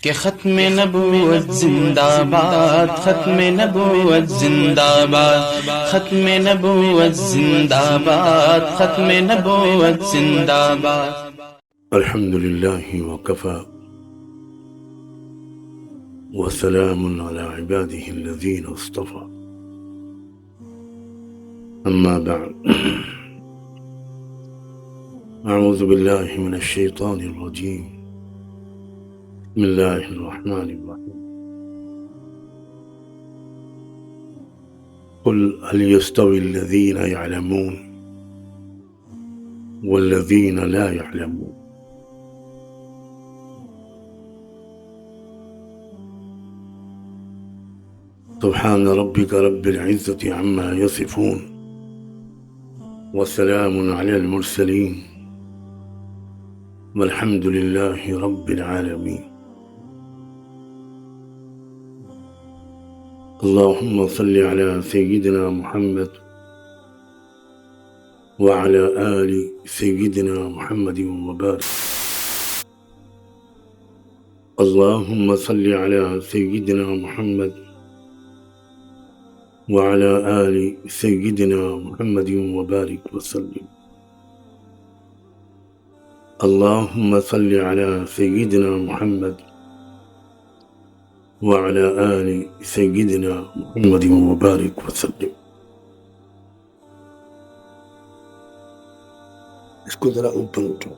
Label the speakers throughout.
Speaker 1: کہ ختم نبوت زندہ باد، ختم نبوت زندہ باد، ختم نبوت زندہ باد، ختم نبوت زندہ باد۔
Speaker 2: الحمد لله وكفى وسلام على عباده الذين اصطفى، أما بعد، أعوذ بالله من الشيطان الرجيم، بسم الله الرحمن الرحيم، قل هل يستوي الذين يعلمون والذين لا يعلمون، سبحان ربك رب العزة عما يصفون وسلام على المرسلين والحمد لله رب العالمين۔ اللهم صل على سيدنا محمد وعلى آل سيدنا محمد وبارك، اللهم صل على سيدنا محمد وعلى آل سيدنا محمد وبارك وسلم، اللهم صل على سيدنا محمد وعلى آل سيدنا محمد وبارك وسلم۔ اس کو ذرا اوپر اٹھو۔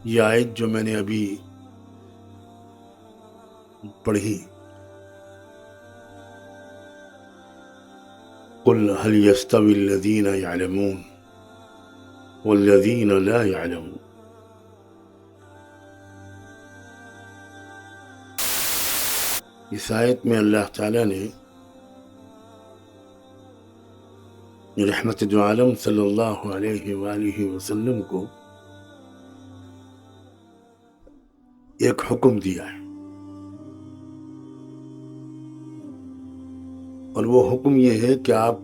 Speaker 2: یہ آیت جو میں نے ابھی پڑھی، قل هل يستوي الذين يعلمون والذين لا يعلمون، اس آیت میں اللہ تعالیٰ نے رحمت دو عالم صلی اللہ علیہ وآلہ وسلم کو ایک حکم دیا ہے، اور وہ حکم یہ ہے کہ آپ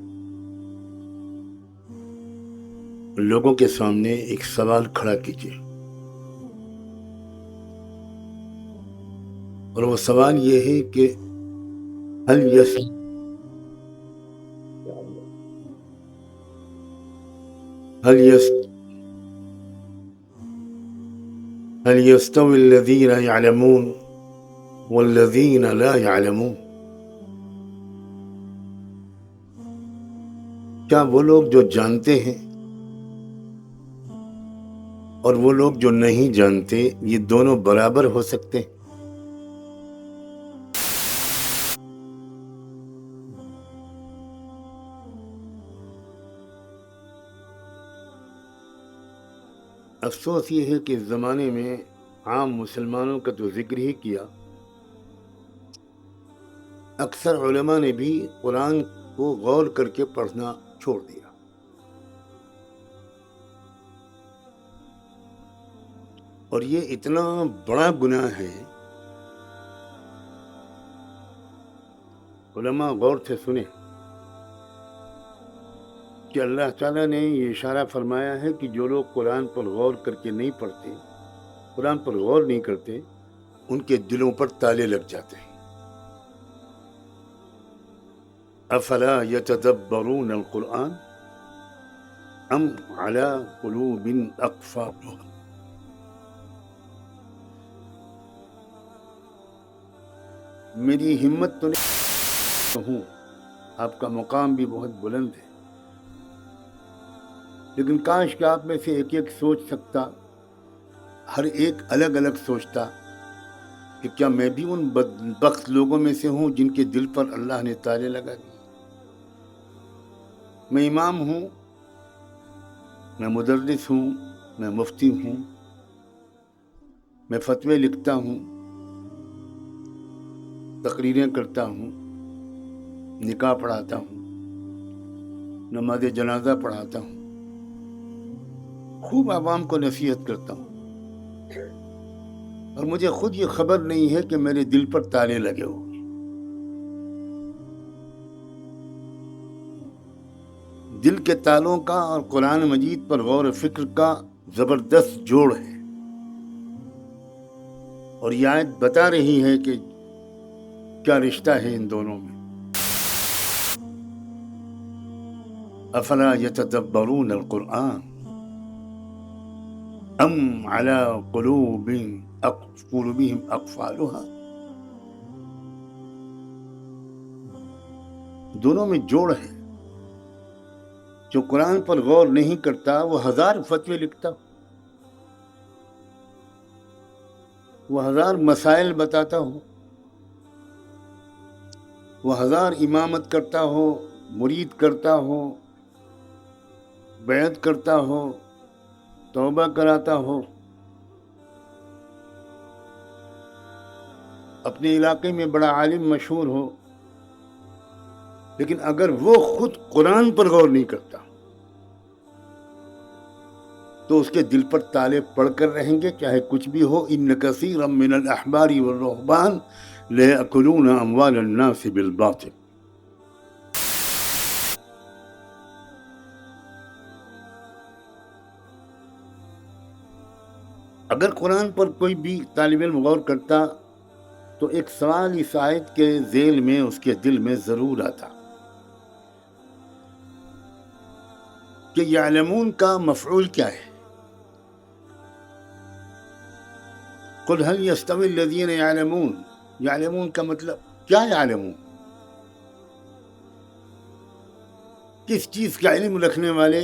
Speaker 2: لوگوں کے سامنے ایک سوال کھڑا کیجیے، اور وہ سوال یہ ہے کہ هل يستوي الذين يعلمون والذين لا يعلمون، کیا وہ لوگ جو جانتے ہیں اور وہ لوگ جو نہیں جانتے یہ دونوں برابر ہو سکتے ہیں؟ افسوس یہ ہے کہ اس زمانے میں عام مسلمانوں کا تو ذکر ہی کیا، اکثر علماء نے بھی قرآن کو غور کر کے پڑھنا چھوڑ دیا، اور یہ اتنا بڑا گناہ ہے۔ علماء غور سے سنیں کہ اللہ تعالیٰ نے یہ اشارہ فرمایا ہے کہ جو لوگ قرآن پر غور کر کے نہیں پڑھتے، قرآن پر غور نہیں کرتے، ان کے دلوں پر تالے لگ جاتے ہیں۔ افلا یتدبرون القرآن ام علی قلوب اقفالها، میری ہمت تو نہیں ہوں، آپ کا مقام بھی بہت بلند ہے، لیکن کاش کہ آپ میں سے ایک ایک سوچ سکتا، ہر ایک الگ الگ سوچتا کہ کیا میں بھی ان بدبخت لوگوں میں سے ہوں جن کے دل پر اللہ نے تالے لگا دیے۔ میں امام ہوں، میں مدرس ہوں، میں مفتی ہوں، میں فتوے لکھتا ہوں، تقریریں کرتا ہوں، نکاح پڑھاتا ہوں، نماز جنازہ پڑھاتا ہوں، خوب عوام کو نصیحت کرتا ہوں، اور مجھے خود یہ خبر نہیں ہے کہ میرے دل پر تالے لگے ہوئے۔ دل کے تالوں کا اور قرآن مجید پر غور و فکر کا زبردست جوڑ ہے، اور یہ آیت بتا رہی ہے کہ کیا رشتہ ہے ان دونوں میں۔ افلا یتدبرون القرآن ام علی قلوبہم اقفالها، دونوں میں جوڑ ہے۔ جو قرآن پر غور نہیں کرتا وہ 1000 فتوے لکھتا، وہ 1000 مسائل بتاتا ہو، وہ 1000 امامت کرتا ہو، مرید کرتا ہو، بیعت کرتا ہو، توبہ کراتا ہو، اپنے علاقے میں بڑا عالم مشہور ہو، لیکن اگر وہ خود قرآن پر غور نہیں کرتا تو اس کے دل پر تالے پڑ کر رہیں گے، چاہے کچھ بھی ہو۔ ان کثیرا من الاحبار والرہبان لیأکلون اموال الناس بالباطل۔ اگر قرآن پر کوئی بھی طالب علم غور کرتا تو ایک سوال اس آیت کے ذیل میں اس کے دل میں ضرور آتا کہ یعلمون کا مفعول کیا ہے؟ قل هل يستوي الذين يعلمون، یعلمون کا مطلب کیا؟ یعلمون کس چیز کا علم رکھنے والے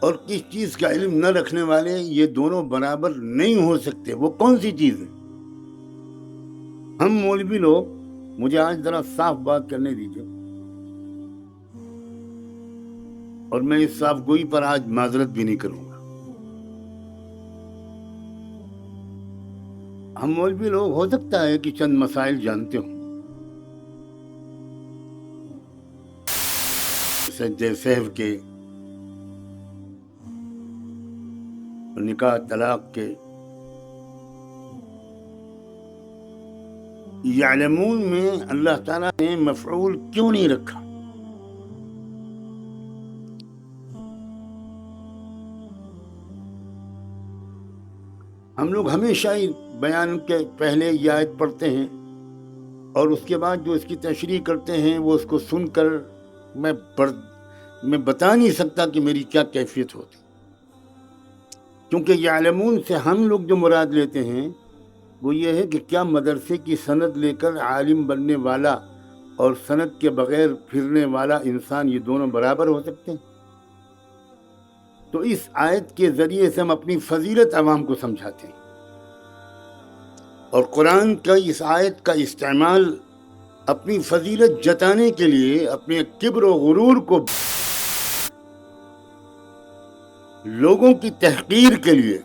Speaker 2: اور کس چیز کا علم نہ رکھنے والے، یہ دونوں برابر نہیں ہو سکتے۔ وہ کون سی چیز ہے؟ ہم مولوی لوگ، مجھے آج ذرا صاف بات کرنے دیجیے، اور میں اس صاف گوئی پر آج معذرت بھی نہیں کروں گا۔ ہم مولوی لوگ ہو سکتا ہے کہ چند مسائل جانتے ہوں، سجدہ سہو کے، نکاح طلاق کے۔ یعلمون میں اللہ تعالیٰ نے مفعول کیوں نہیں رکھا؟ ہم لوگ ہمیشہ ہی بیان کے پہلے یہ آیت پڑھتے ہیں اور اس کے بعد جو اس کی تشریح کرتے ہیں وہ اس کو سن کر میں بتا نہیں سکتا کہ میری کیا کیفیت ہوتی، کیونکہ یعلمون سے ہم لوگ جو مراد لیتے ہیں وہ یہ ہے کہ کیا مدرسے کی سند لے کر عالم بننے والا اور سند کے بغیر پھرنے والا انسان یہ دونوں برابر ہو سکتے ہیں؟ تو اس آیت کے ذریعے سے ہم اپنی فضیلت عوام کو سمجھاتے ہیں، اور قرآن کا اس آیت کا استعمال اپنی فضیلت جتانے کے لیے، اپنے کبر و غرور کو لوگوں کی تحقیر کے لیے،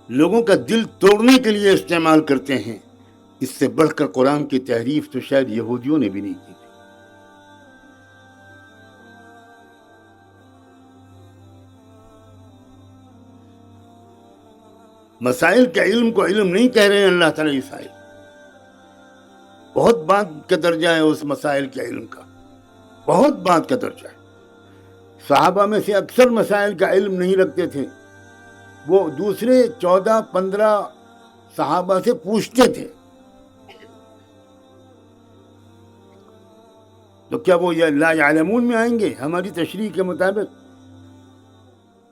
Speaker 2: لوگوں کا دل توڑنے کے لیے استعمال کرتے ہیں۔ اس سے بڑھ کر قرآن کی تحریف تو شاید یہودیوں نے بھی نہیں کی تھی۔ مسائل کے علم کو علم نہیں کہہ رہے ہیں اللہ تعالیٰ اس آیت، بہت بات کا درجہ ہے اس مسائل کے علم کا، بہت بات کا درجہ ہے۔ صحابہ میں سے اکثر مسائل کا علم نہیں رکھتے تھے، وہ دوسرے 14-15 صحابہ سے پوچھتے تھے، تو کیا وہ لا یعلمون میں آئیں گے؟ ہماری تشریح کے مطابق،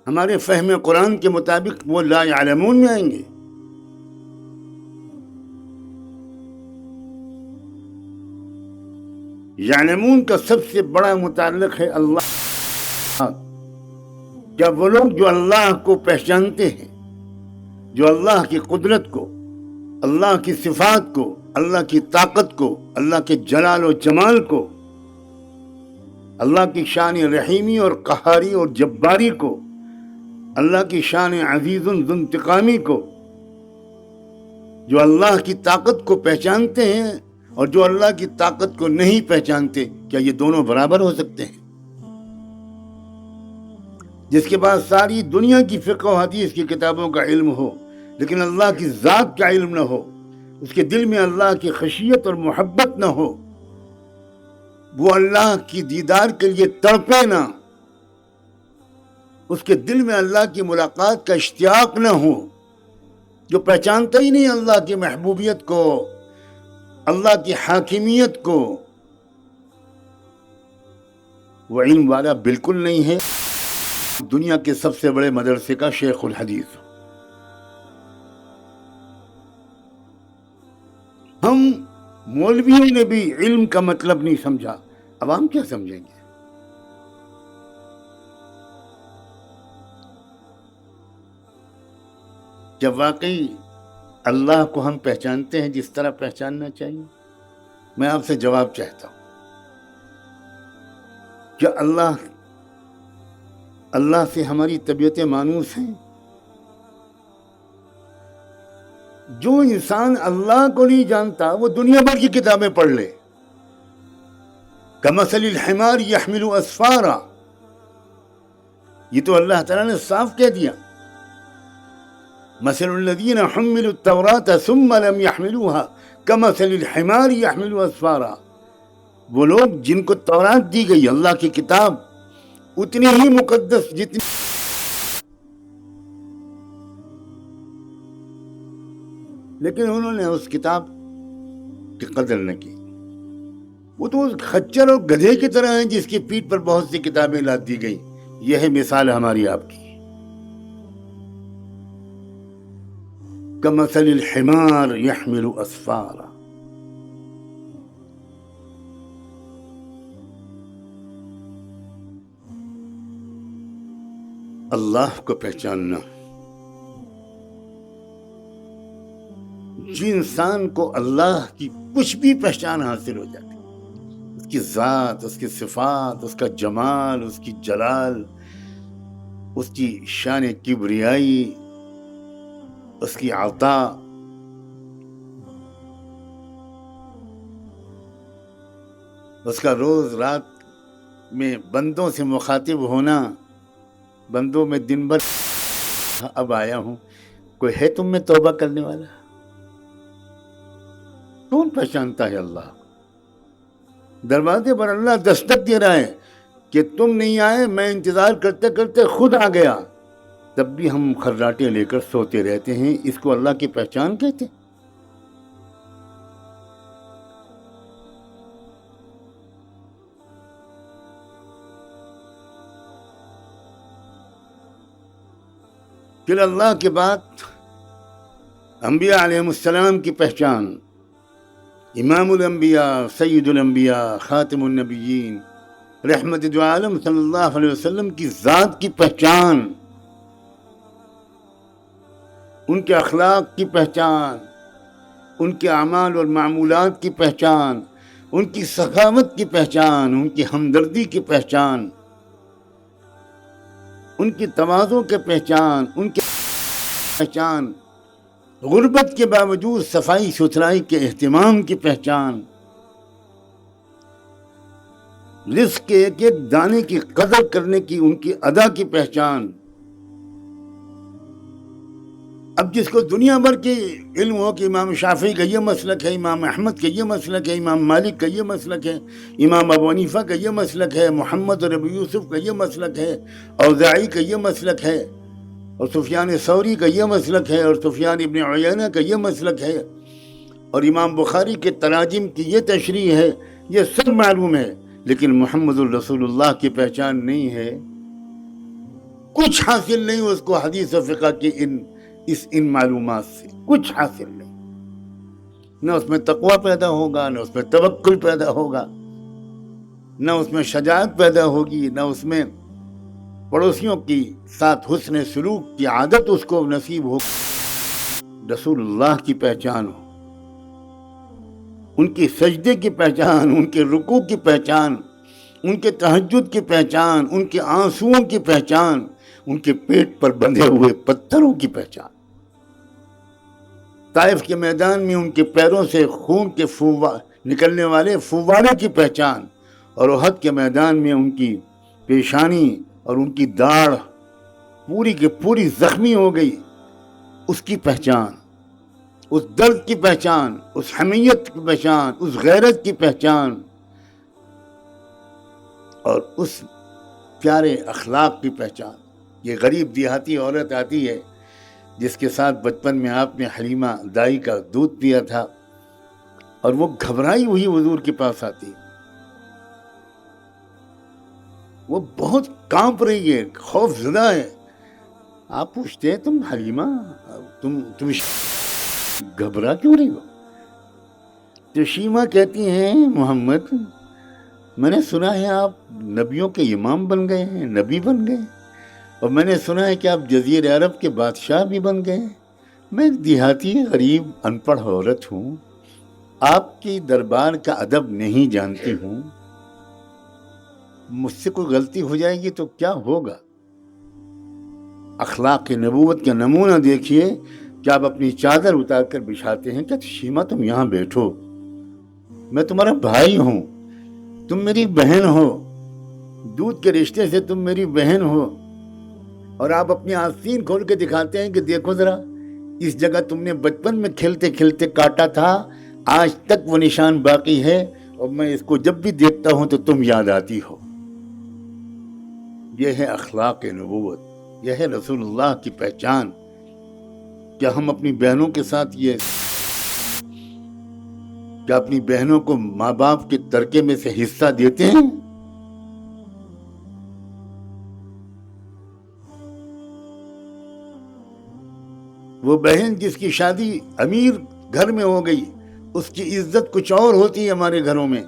Speaker 2: ہمارے فہم قرآن کے مطابق وہ لا یعلمون میں آئیں گے؟ یعلمون کا سب سے بڑا متعلق ہے اللہ۔ کیا وہ لوگ جو اللہ کو پہچانتے ہیں، جو اللہ کی قدرت کو، اللہ کی صفات کو، اللہ کی طاقت کو، اللہ کے جلال و جمال کو، اللہ کی شان رحیمی اور قہاری اور جباری کو، اللہ کی شان عزیز ذو انتقامی کو، جو اللہ کی طاقت کو پہچانتے ہیں اور جو اللہ کی طاقت کو نہیں پہچانتے، کیا یہ دونوں برابر ہو سکتے ہیں؟ جس کے بعد ساری دنیا کی فقہ و حدیث کی کتابوں کا علم ہو لیکن اللہ کی ذات کا علم نہ ہو، اس کے دل میں اللہ کی خشیت اور محبت نہ ہو، وہ اللہ کی دیدار کے لیے تڑپے نہ، اس کے دل میں اللہ کی ملاقات کا اشتیاق نہ ہو، جو پہچانتا ہی نہیں اللہ کی محبوبیت کو، اللہ کی حاکمیت کو، وہ علم والا بالکل نہیں ہے۔ دنیا کے سب سے بڑے مدرسے کا شیخ الحدیث، ہم مولویوں نے بھی علم کا مطلب نہیں سمجھا، عوام کیا سمجھیں گے؟ جب واقعی اللہ کو ہم پہچانتے ہیں جس طرح پہچاننا چاہیے، میں آپ سے جواب چاہتا ہوں، کیا اللہ سے ہماری طبیعتیں مانوس ہیں؟ جو انسان اللہ کو نہیں جانتا وہ دنیا بھر کی کتابیں پڑھ لے، کمثل الحمار یحمل اسفارا، یہ تو اللہ تعالیٰ نے صاف کہہ دیا، مثل الذین حملوا التوراة ثم لم يحملوها کمثل الحمار یحمل اسفارا، وہ لوگ جن کو تورات دی گئی، اللہ کی کتاب، اتنی ہی مقدس جتنی، لیکن انہوں نے اس کتاب کی قدر نہ کی، وہ تو اس خچر اور گدھے کی طرح ہیں جس کی پیٹھ پر بہت سی کتابیں لاد دی گئی۔ یہ ہے مثال ہماری آپ کی، کمثل الحمار یحمل اسفارا۔ اللہ کو پہچاننا، جس انسان کو اللہ کی کچھ بھی پہچان حاصل ہو جاتی، اس کی ذات، اس کی صفات، اس کا جمال، اس کی جلال، اس کی شان کبریائی، اس کی عطا، اس کا روز رات میں بندوں سے مخاطب ہونا، بندوں میں دن بھر اب آیا ہوں، کوئی ہے تم میں توبہ کرنے والا؟ کون پہچانتا ہے اللہ؟ دروازے پر اللہ دستک دے رہا ہے کہ تم نہیں آئے، میں انتظار کرتے کرتے خود آ گیا، تب بھی ہم خراٹے لے کر سوتے رہتے ہیں۔ اس کو اللہ کی پہچان کہتے ہیں؟ پھر اللہ کے بعد انبیاء علیہ السلام کی پہچان، امام الانبیاء، سید الانبیاء، خاتم النبیین، رحمت دو عالم صلی اللہ علیہ وسلم کی ذات کی پہچان، ان کے اخلاق کی پہچان، ان کے اعمال اور معمولات کی پہچان، ان کی سخاوت کی پہچان، ان کی ہمدردی کی پہچان، ان کی تواضع کی پہچان، ان کی پہچان، غربت کے باوجود صفائی ستھرائی کے اہتمام کی پہچان، رزق کے ایک ایک دانے کی قدر کرنے کی ان کی ادا کی پہچان۔ اب جس کو دنیا بھر کے علم ہو کہ امام شافعی کا یہ مسلک ہے، امام احمد کا یہ مسلک ہے، امام مالک کا یہ مسلک ہے، امام ابو حنیفہ کا یہ مسلک ہے، محمد اور ابو یوسف کا یہ مسلک ہے، اوزاعی کا یہ مسلک ہے، اور سفیان ثوری کا یہ مسلک ہے، اور سفیان ابن عیینہ کا یہ مسلک ہے، اور امام بخاری کے تراجم کی یہ تشریح ہے، یہ سب معلوم ہے، لیکن محمد الرسول اللہ کی پہچان نہیں ہے، کچھ حاصل نہیں اس کو حدیث و فقہ کی ان معلومات سے، کچھ حاصل نہیں، نہ اس میں تقوی پیدا ہوگا، نہ اس میں توکل پیدا ہوگا، نہ اس میں شجاعت پیدا ہوگی، نہ اس میں پڑوسیوں کی ساتھ حسن سلوک کی عادت اس کو نصیب ہو۔ رسول اللہ کی پہچان ہو، ان کی سجدے کی پہچان، ان کے رکوع کی پہچان، ان کے تہجد کی پہچان، ان کے آنسوؤں کی پہچان، ان کے پیٹ پر بندھے ہوئے پتھروں کی پہچان، طائف کے میدان میں ان کے پیروں سے خون کے نکلنے والے فوارے کی پہچان، اور احد کے میدان میں ان کی پیشانی اور ان کی داڑھ پوری کی پوری زخمی ہو گئی، اس کی پہچان، اس درد کی پہچان، اس حمیت کی پہچان، اس غیرت کی پہچان، اور اس پیارے اخلاق کی پہچان. یہ غریب دیہاتی عورت آتی ہے جس کے ساتھ بچپن میں آپ نے حلیمہ دائی کا دودھ پیا تھا، اور وہ گھبرائی ہوئی حضور کے پاس آتی. وہ بہت کانپ رہی ہے، خوف زدہ ہے. آپ پوچھتے ہیں تم حلیمہ، تم گھبرا کیوں رہی ہو؟ تو شیمہ کہتی ہیں محمد، میں نے سنا ہے آپ نبیوں کے امام بن گئے ہیں، نبی بن گئے، اور میں نے سنا ہے کہ آپ جزیرہ عرب کے بادشاہ بھی بن گئے. میں ایک دیہاتی غریب ان پڑھ عورت ہوں، آپ کی دربار کا ادب نہیں جانتی ہوں. مجھ سے کوئی غلطی ہو جائے گی تو کیا ہوگا؟ اخلاق نبوت کا نمونہ دیکھیے کہ آپ اپنی چادر اتار کر بچھاتے ہیں کہ شیمہ تم یہاں بیٹھو، میں تمہارا بھائی ہوں، تم میری بہن ہو، دودھ کے رشتے سے تم میری بہن ہو. اور آپ اپنی آستین کھول کے دکھاتے ہیں کہ دیکھو ذرا، اس جگہ تم نے بچپن میں کھیلتے کھیلتے کاٹا تھا، آج تک وہ نشان باقی ہے، اور میں اس کو جب بھی دیکھتا ہوں تو تم یاد آتی ہو. یہ ہے اخلاق نبوت، یہ ہے رسول اللہ کی پہچان. کیا ہم اپنی بہنوں کے ساتھ کیا اپنی بہنوں کو ماں باپ کے ترکے میں سے حصہ دیتے ہیں؟ وہ بہن جس کی شادی امیر گھر میں ہو گئی، اس کی عزت کچھ اور ہوتی ہے ہمارے گھروں میں،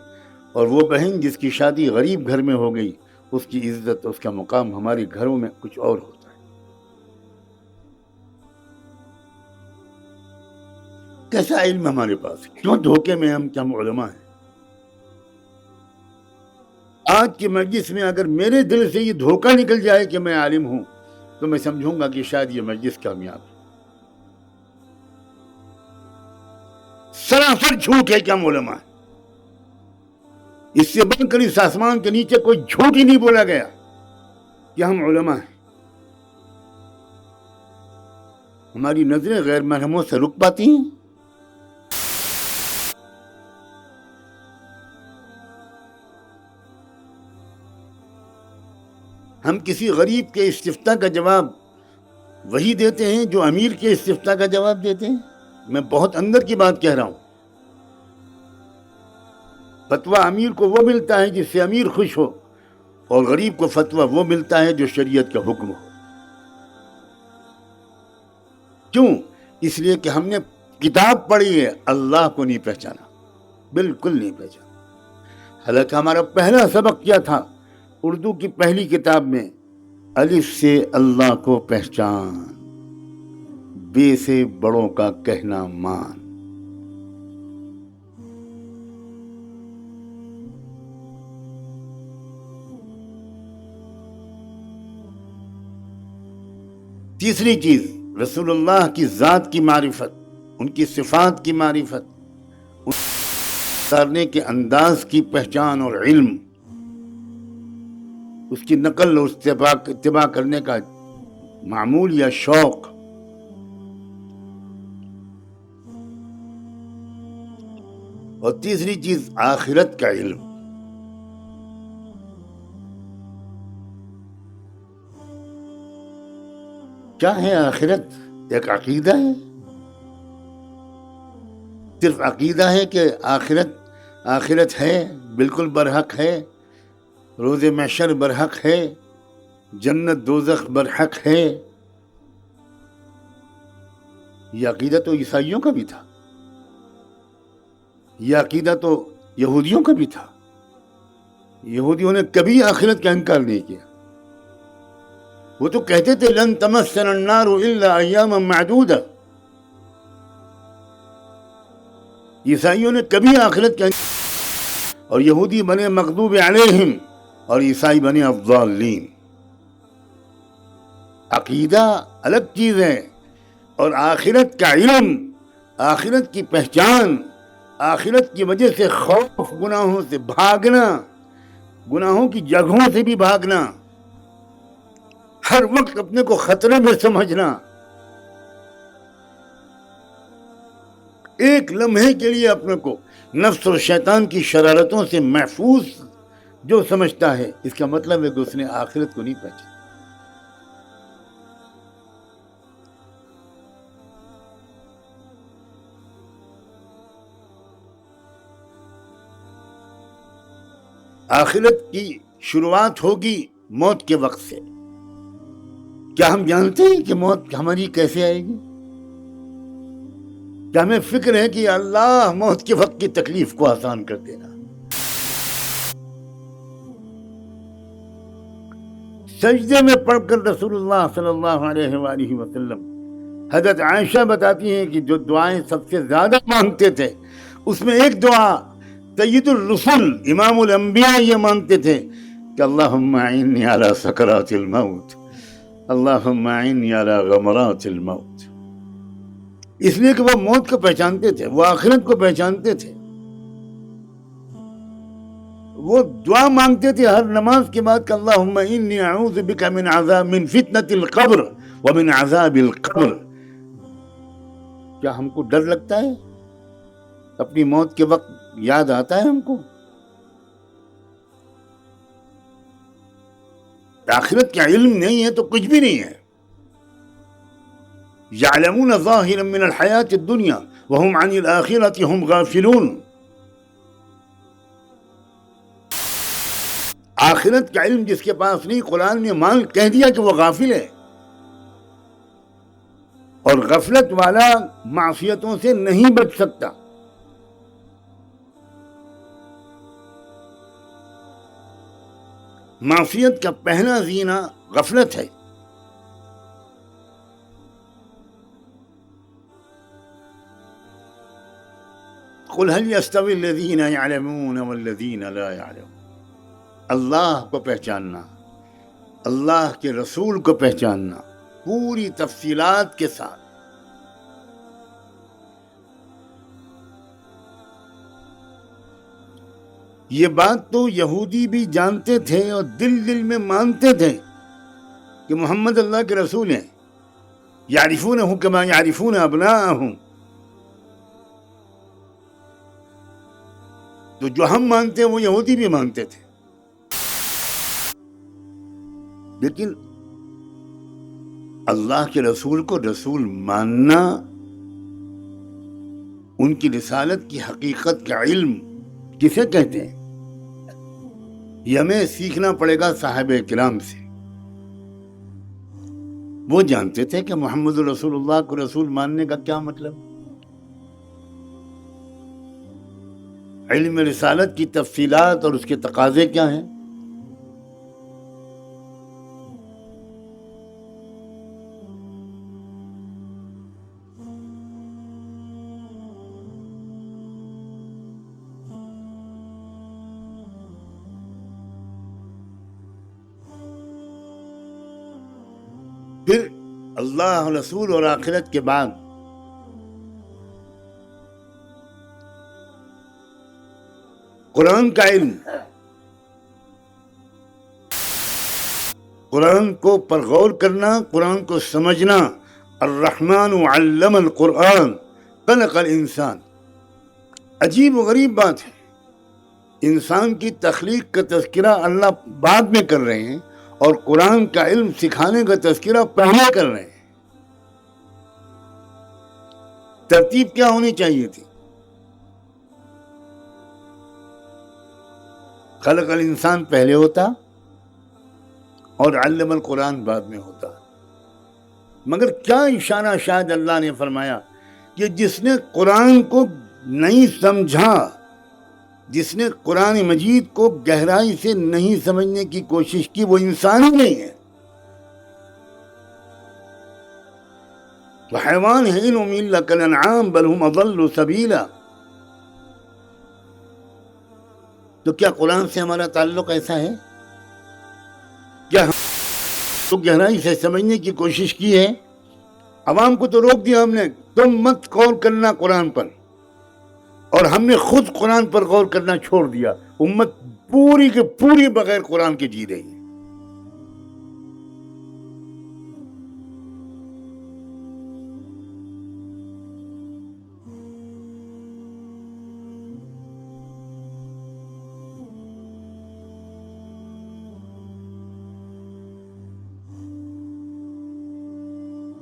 Speaker 2: اور وہ بہن جس کی شادی غریب گھر میں ہو گئی، اس کی عزت، اس کا مقام ہمارے گھروں میں کچھ اور ہوتا ہے. کیسا علم ہمارے پاس؟ کیوں دھوکے میں ہم کہ ہم علماء ہیں؟ آج کی مجلس میں اگر میرے دل سے یہ دھوکہ نکل جائے کہ میں عالم ہوں تو میں سمجھوں گا کہ شاید یہ مجلس کامیاب ہے. سراسر جھوٹ ہے کہ ہم علماء ہیں. اس سے بڑھ کر اس آسمان کے نیچے کوئی جھوٹ ہی نہیں بولا گیا کہ ہم علماء ہیں. ہماری نظریں غیر محرموں سے رک پاتی ہیں. ہم کسی غریب کے استفتاء کا جواب وہی دیتے ہیں جو امیر کے استفتاء کا جواب دیتے ہیں. میں بہت اندر کی بات کہہ رہا ہوں. فتویٰ امیر کو وہ ملتا ہے جس سے امیر خوش ہو، اور غریب کو فتویٰ وہ ملتا ہے جو شریعت کا حکم ہو. کیوں؟ اس لیے کہ ہم نے کتاب پڑھی ہے، اللہ کو نہیں پہچانا، بالکل نہیں پہچانا. حالانکہ ہمارا پہلا سبق کیا تھا اردو کی پہلی کتاب میں؟ الف سے اللہ کو پہچان، بے سے بڑوں کا کہنا مان. تیسری چیز، رسول اللہ کی ذات کی معرفت، ان کی صفات کی معرفت، اتارنے کے انداز کی پہچان اور علم، اس کی نقل اور اتباع کرنے کا معمول یا شوق. اور تیسری چیز آخرت کا علم. کیا ہے آخرت؟ ایک عقیدہ ہے. صرف عقیدہ ہے کہ آخرت ہے، بالکل برحق ہے، روز محشر برحق ہے، جنت دوزخ برحق ہے. یہ عقیدہ تو عیسائیوں کا بھی تھا، یہ عقیدہ تو یہودیوں کا بھی تھا. یہودیوں نے کبھی آخرت کا انکار نہیں کیا. وہ تو کہتے تھے لن تمسنا النار الا ایاما معدودہ. عیسائیوں نے کبھی آخرت کا انکار، اور یہودی بنے مغضوب علیہم اور عیسائی بنے الضالین. عقیدہ الگ چیز ہے، اور آخرت کا علم، آخرت کی پہچان، آخرت کی وجہ سے خوف، گناہوں سے بھاگنا، گناہوں کی جگہوں سے بھی بھاگنا، ہر وقت اپنے کو خطرے میں سمجھنا، ایک لمحے کے لیے اپنے کو نفس اور شیطان کی شرارتوں سے محفوظ جو سمجھتا ہے اس کا مطلب ہے کہ اس نے آخرت کو نہیں پہچانا۔ آخرت کی شروعات ہوگی موت کے وقت سے۔ کیا ہم جانتے ہیں کہ موت ہماری کیسے آئے گی؟ کیا ہمیں فکر ہے کہ اللہ موت کے وقت کی تکلیف کو آسان کر دینا؟ سجدے میں پڑھ کر رسول اللہ صلی اللہ علیہ وآلہ وسلم، حضرت عائشہ بتاتی ہیں کہ جو دعائیں سب سے زیادہ مانگتے تھے اس میں ایک دعا سید الرسل امام الانبیاء یہ مانگتے تھے کہ اللہم اعنی علی سکرات الموت، اللہم اعنی علی غمرات الموت، اس لیے کہ وہ موت کو پہچانتے تھے، وہ آخرت کو پہچانتے تھے۔ وہ دعا مانگتے تھے ہر نماز کے بعد کہ اللہم انی اعوذ بک من عذاب من فتنة القبر ومن عذاب القبر۔ کیا ہم کو ڈر لگتا ہے؟ اپنی موت کے وقت یاد آتا ہے ہم کو؟ آخرت کا علم نہیں ہے تو کچھ بھی نہیں ہے۔ یعلمون ظاہرا من الحیات الدنیا وهم عن الآخرۃ هم غافلون۔ آخرت کا علم جس کے پاس نہیں، قرآن نے مان کہہ دیا کہ وہ غافل ہے، اور غفلت والا معصیتوں سے نہیں بچ سکتا۔ معصیت کا پہلا زینہ غفلت ہے۔ قل هل يستوي الذين يعلمون والذين لا يعلمون۔ اللہ کو پہچاننا، اللہ کے رسول کو پہچاننا پوری تفصیلات کے ساتھ، یہ بات تو یہودی بھی جانتے تھے اور دل دل میں مانتے تھے کہ محمد اللہ کے رسول ہیں، یعرفونہ کما یعرفون ابناءہم۔ تو جو ہم مانتے ہیں وہ یہودی بھی مانتے تھے، لیکن اللہ کے رسول کو رسول ماننا، ان کی رسالت کی حقیقت کا علم کسے کہتے ہیں؟ یہ ہمیں سیکھنا پڑے گا صحابہ کرام سے۔ وہ جانتے تھے کہ محمد رسول اللہ کو رسول ماننے کا کیا مطلب، علم رسالت کی تفصیلات اور اس کے تقاضے کیا ہیں۔ پھر اللہ رسول اور آخرت کے بعد قرآن کا علم، قرآن کو پر غور کرنا، قرآن کو سمجھنا۔ الرحمن علم القرآن خلق الانسان۔ عجیب و غریب بات ہے، انسان کی تخلیق کا تذکرہ اللہ بعد میں کر رہے ہیں اور قرآن کا علم سکھانے کا تذکرہ پہلے کر رہے ہیں۔ ترتیب کیا ہونی چاہیے تھی؟ خلق الانسان پہلے ہوتا اور علم القرآن بعد میں ہوتا۔ مگر کیا اشارہ شاید اللہ نے فرمایا کہ جس نے قرآن کو نہیں سمجھا، جس نے قرآن مجید کو گہرائی سے نہیں سمجھنے کی کوشش کی، وہ انسان ہی نہیں ہے، وہ حیوان ہے۔ ان هم الا كالانعام بل هم اضل سبیلا۔ تو کیا قرآن سے ہمارا تعلق ایسا ہے؟ کیا ہم تو گہرائی سے سمجھنے کی کوشش کی ہے؟ عوام کو تو روک دیا ہم نے، تم مت غور کرنا قرآن پر، اور ہم نے خود قرآن پر غور کرنا چھوڑ دیا۔ امت پوری کے پوری بغیر قرآن کے جی رہی ہے۔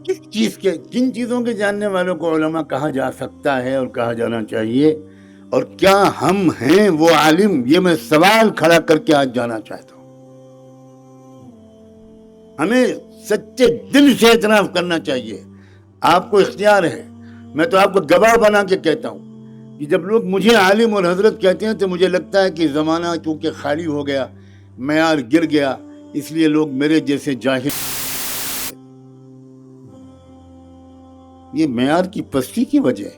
Speaker 2: کن چیزوں کے جاننے والوں کو علماء کہا جا سکتا ہے اور کہا جانا چاہیے، اور کیا ہم ہیں وہ عالم؟ یہ میں سوال کھڑا کر کے آج جانا چاہتا ہوں۔ ہمیں سچے دل سے اعتراف کرنا چاہیے۔ آپ کو اختیار ہے، میں تو آپ کو گواہ بنا کے کہتا ہوں کہ جب لوگ مجھے عالم اور حضرت کہتے ہیں تو مجھے لگتا ہے کہ زمانہ چونکہ خالی ہو گیا، معیار گر گیا، اس لیے لوگ میرے جیسے جاہل، یہ معیار کی پستی کی وجہ ہے،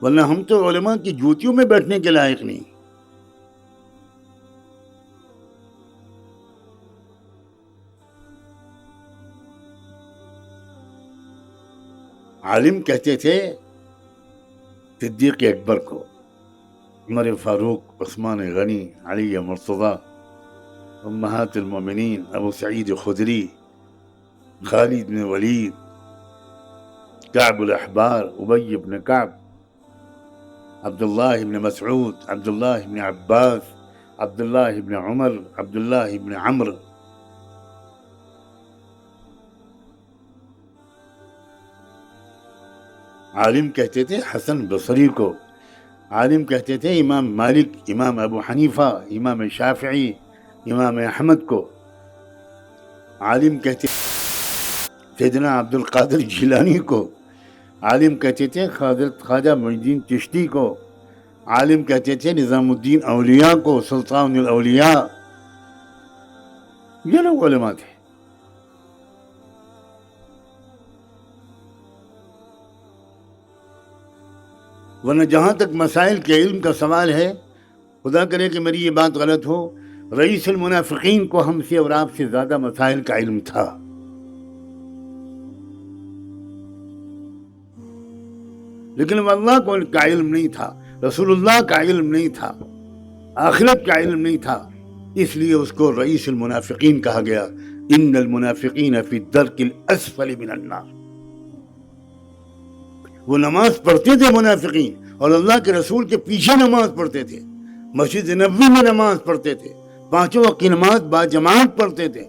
Speaker 2: ورنہ ہم تو علماء کی جوتیوں میں بیٹھنے کے لائق نہیں۔ عالم کہتے تھے صدیق اکبر کو، عمر فاروق، عثمان غنی، علی مرتضی، امہات المومنین، ابو سعید خدری، خالد بن ولید، کعب الاحبار، ابی بن کعب، عبداللہ بن مسعود، عبداللہ بن عباس، عبداللہ بن عمر، عبداللہ بن عمر۔ عالم کہتے تھے حسن بصری کو، عالم کہتے تھے امام مالک، امام ابو حنیفہ، امام شافعی، امام احمد کو، عالم کہتے سیدنا عبد القادر جیلانی کو، عالم کہتے تھے حضرت خواجہ معین الدین چشتی کو، عالم کہتے تھے نظام الدین اولیاء کو، سلطان الاولیاء۔ یہ لوگ علماء تھے۔ ورنہ جہاں تک مسائل کے علم کا سوال ہے، خدا کرے کہ میری یہ بات غلط ہو، رئیس المنافقین کو ہم سے اور آپ سے زیادہ مسائل کا علم تھا۔ لیکن وہ اللہ کو کا علم نہیں تھا، رسول اللہ کا علم نہیں تھا، آخرت کا علم نہیں تھا، اس لیے اس کو رئیس المنافقین کہا گیا۔ ان المنافقین فی الدرک الاسفل من النار۔ وہ نماز پڑھتے تھے منافقین، اور اللہ کے رسول کے پیچھے نماز پڑھتے تھے، مسجد نبوی میں نماز پڑھتے تھے، 5 وقت کی نماز باجماعت پڑھتے تھے،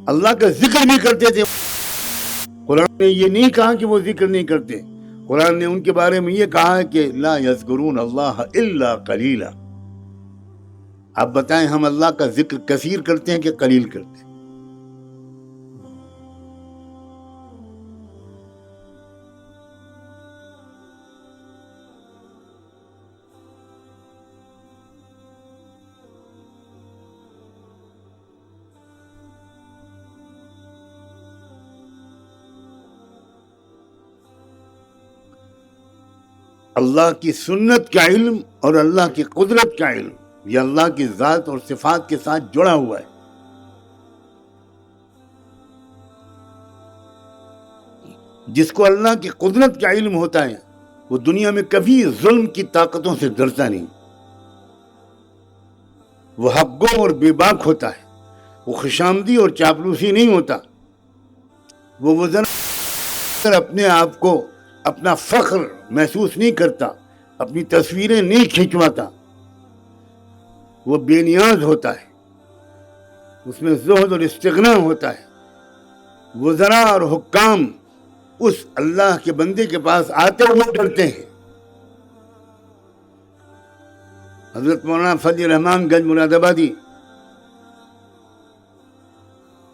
Speaker 2: اللہ کا ذکر بھی کرتے تھے۔ قرآن نے یہ نہیں کہا کہ وہ ذکر نہیں کرتے، قرآن نے ان کے بارے میں یہ کہا ہے کہ لا یذکرون اللہ الا قلیلا۔ آپ بتائیں ہم اللہ کا ذکر کثیر کرتے ہیں کہ قلیل کرتے ہیں؟ اللہ کی سنت کا علم اور اللہ کی قدرت کا علم، یہ اللہ کی ذات اور صفات کے ساتھ جڑا ہوا ہے۔ جس کو اللہ کی قدرت کا علم ہوتا ہے وہ دنیا میں کبھی ظلم کی طاقتوں سے ڈرتا نہیں، وہ حق گو اور بے باک ہوتا ہے، وہ خوشامدی اور چاپلوسی نہیں ہوتا، وہ ذرا اپنے آپ کو اپنا فخر محسوس نہیں کرتا، اپنی تصویریں نہیں کھنچواتا، وہ بے نیاز ہوتا ہے، اس میں زہد اور استغنا ہوتا ہے۔ وزراء اور حکام اس اللہ کے بندے کے پاس آتے ہوئے ڈرتے ہیں۔ حضرت مولانا فضل الرحمان گنج مراد آبادی،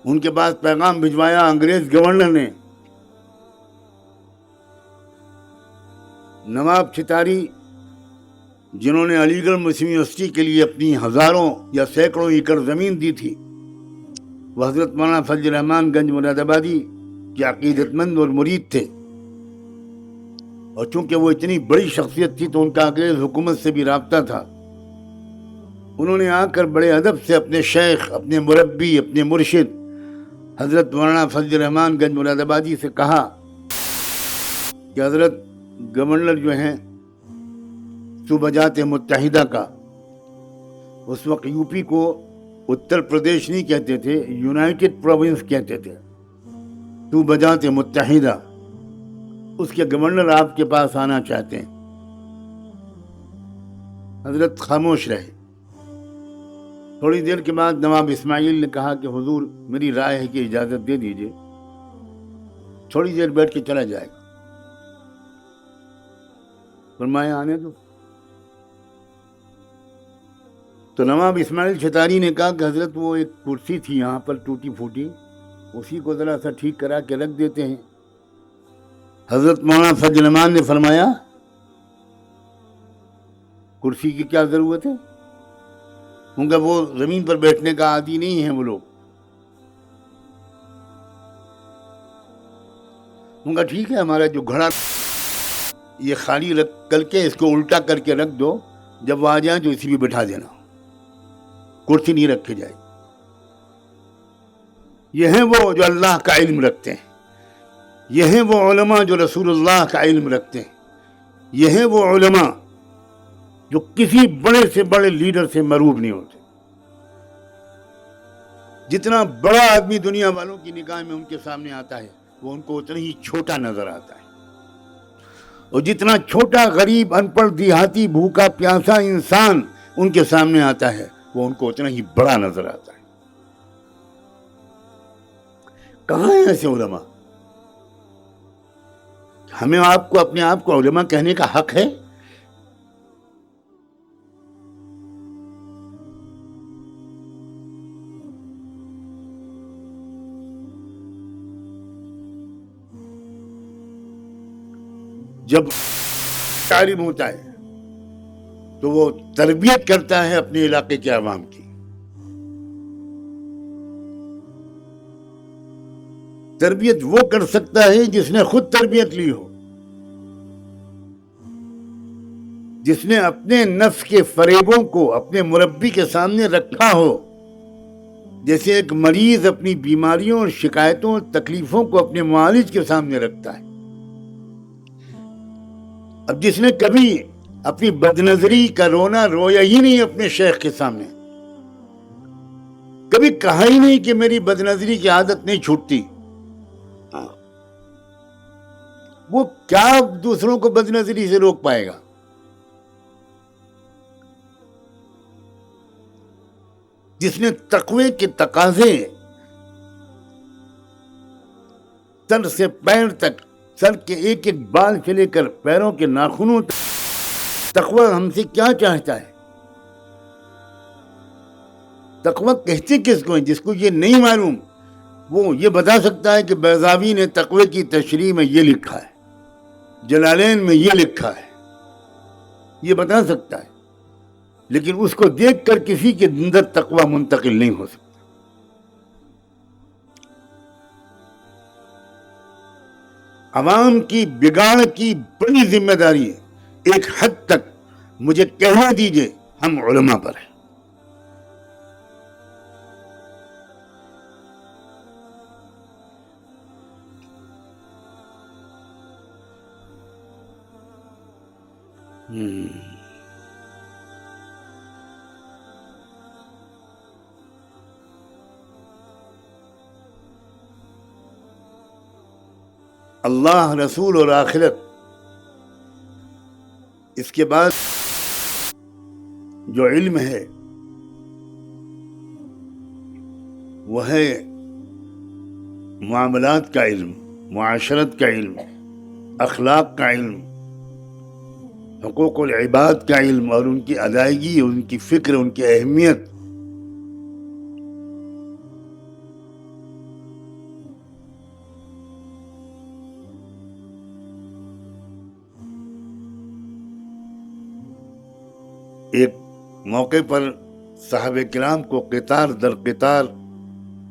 Speaker 2: ان کے پاس پیغام بھجوایا انگریز گورنر نے، نواب چھتاری جنہوں نے علی گڑھ مسلم یونیورسٹی کے لیے اپنی ہزاروں یا سینکڑوں ایکڑ زمین دی تھی، وہ حضرت مولانا فضل الرحمان گنج مراد آبادی کے عقیدت مند اور مرید تھے، اور چونکہ وہ اتنی بڑی شخصیت تھی تو ان کا انگریز حکومت سے بھی رابطہ تھا۔ انہوں نے آ کر بڑے ادب سے اپنے شیخ، اپنے مربی، اپنے مرشد حضرت مولانا فضل الرحمان گنج مراد آبادی سے کہا کہ حضرت گورنر جو ہیں صوبہ جات متحدہ کا، اس وقت یو پی کو اتر پردیش نہیں کہتے تھے، یونائٹڈ پروونس کہتے تھے، صوبہ جات متحدہ، اس کے گورنر آپ کے پاس آنا چاہتے ہیں۔ حضرت خاموش رہے۔ تھوڑی دیر کے بعد نواب اسماعیل نے کہا کہ حضور میری رائے ہے کہ اجازت دے دیجئے، تھوڑی دیر بیٹھ کے چلا جائے گا. فرمایا آنے دو. تو نواب اسماعیل چھتاری نے کہا کہ حضرت وہ ایک کرسی تھی یہاں پر ٹوٹی پھوٹی، اسی کو ذرا سا ٹھیک کرا کے رکھ دیتے ہیں. حضرت مولانا فضل امان نے فرمایا کرسی کی کیا ضرورت ہے، کیونکہ وہ زمین پر بیٹھنے کا عادی نہیں ہے وہ لوگ. کہا ٹھیک ہے، ہمارا جو گھڑا یہ خالی رکھ کر کے اس کو الٹا کر کے رکھ دو، جب وہ آ جائیں تو اسی پہ بٹھا دینا، کرسی نہیں رکھی جائے. یہ ہیں وہ جو اللہ کا علم رکھتے ہیں، یہ ہیں وہ علماء جو رسول اللہ کا علم رکھتے ہیں، یہ ہیں وہ علماء جو کسی بڑے سے بڑے لیڈر سے مروب نہیں ہوتے. جتنا بڑا آدمی دنیا والوں کی نگاہ میں ان کے سامنے آتا ہے وہ ان کو اتنا ہی چھوٹا نظر آتا ہے، اور جتنا چھوٹا غریب ان پڑھ دیہاتی بھوکا پیاسا انسان ان کے سامنے آتا ہے وہ ان کو اتنا ہی بڑا نظر آتا ہے. کہاں ہیں ایسے علماء؟ ہمیں آپ کو اپنے آپ کو علماء کہنے کا حق ہے؟ جب عالم ہوتا ہے تو وہ تربیت کرتا ہے اپنے علاقے کے عوام کی. تربیت وہ کر سکتا ہے جس نے خود تربیت لی ہو، جس نے اپنے نفس کے فریبوں کو اپنے مربی کے سامنے رکھا ہو، جیسے ایک مریض اپنی بیماریوں اور شکایتوں اور تکلیفوں کو اپنے معالج کے سامنے رکھتا ہے. اب جس نے کبھی اپنی بدنظری کا رونا رویا ہی نہیں اپنے شیخ کے سامنے، کبھی کہا ہی نہیں کہ میری بدنظری کی عادت نہیں چھوٹتی، وہ کیا دوسروں کو بدنظری سے روک پائے گا؟ جس نے تقوی کے تقاضے سر سے پیر تک، سر کے ایک ایک بال سے لے کر پیروں کے ناخنوں تک، تقوی ہم سے کیا چاہتا ہے؟ تقوی کہتے کس کو ہیں؟ جس کو یہ نہیں معلوم وہ یہ بتا سکتا ہے کہ بیضاوی نے تقوی کی تشریح میں یہ لکھا ہے، جلالین میں یہ لکھا ہے، یہ بتا سکتا ہے، لیکن اس کو دیکھ کر کسی کے اندر تقوی منتقل نہیں ہو سکتا. عوام کی بگاڑ کی بڑی ذمہ داری ہے. ایک حد تک مجھے کہنا دیجئے ہم علماء پر ہیں. اللہ، رسول اور آخرت، اس کے بعد جو علم ہے وہ ہے معاملات کا علم، معاشرت کا علم، اخلاق کا علم، حقوق العباد کا علم اور ان کی ادائیگی، ان کی فکر، ان کی اہمیت. ایک موقع پر صحابہ کرام کو قطار در قطار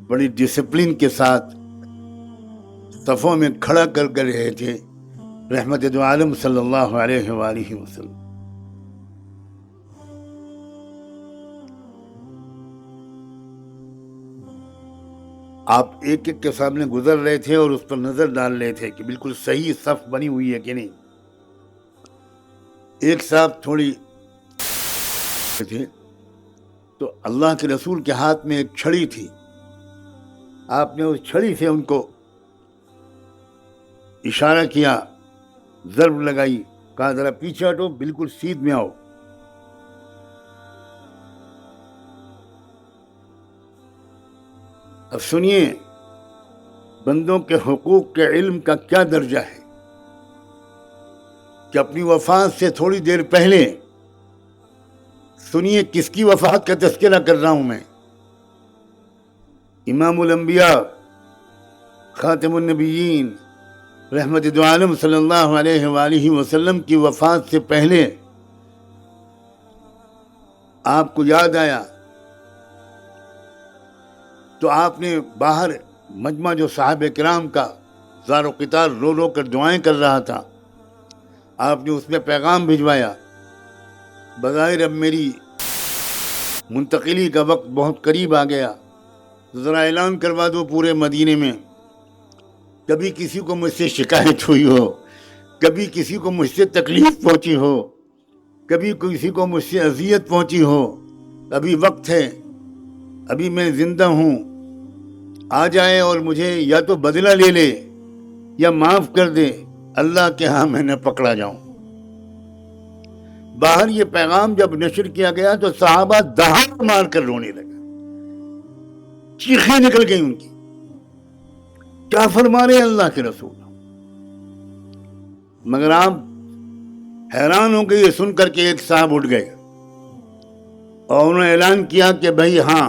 Speaker 2: بڑی ڈسپلن کے ساتھ صفوں میں کھڑا کر رہے تھے رحمت دو عالم صلی اللہ علیہ وآلہ وسلم. آپ ایک ایک کے سامنے گزر رہے تھے اور اس پر نظر ڈال رہے تھے کہ بالکل صحیح صف بنی ہوئی ہے کہ نہیں. ایک صاحب تھوڑی تھے تو اللہ کے رسول کے ہاتھ میں ایک چھڑی تھی. آپ نے اس چھڑی سے ان کو اشارہ کیا، ضرب لگائی، کہا ذرا پیچھے ہٹو، بالکل سیدھ میں آؤ. اب سنیے، بندوں کے حقوق کے علم کا کیا درجہ ہے کہ اپنی وفات سے تھوڑی دیر پہلے سنیے کس کی وفات کا تذکرہ کر رہا ہوں میں. امام الانبیاء خاتم النبیین رحمت دو عالم صلی اللہ علیہ وآلہ وسلم کی وفات سے پہلے آپ کو یاد آیا تو آپ نے باہر مجمع جو صحابہ کرام کا زار و قطار رو رو کر دعائیں کر رہا تھا، آپ نے اس میں پیغام بھجوایا، بظاہر اب میری منتقلی کا وقت بہت قریب آ گیا، ذرا اعلان کروا دو پورے مدینے میں. کبھی کسی کو مجھ سے شکایت ہوئی ہو، کبھی کسی کو مجھ سے تکلیف پہنچی ہو، کبھی کسی کو مجھ سے اذیت پہنچی ہو، ابھی وقت ہے، ابھی میں زندہ ہوں، آ جائے اور مجھے یا تو بدلہ لے لے یا معاف کر دے، اللہ کے ہاں میں نہ پکڑا جاؤں. باہر یہ پیغام جب نشر کیا گیا تو صحابہ دہاڑ مار کر رونے لگے، چیخیں نکل گئی ان کی. کیا فرما رہے ہیں اللہ کے رسول؟ مگر آپ حیران ہو گئے یہ سن کر کے ایک صاحب اٹھ گئے اور انہوں نے اعلان کیا کہ بھائی ہاں،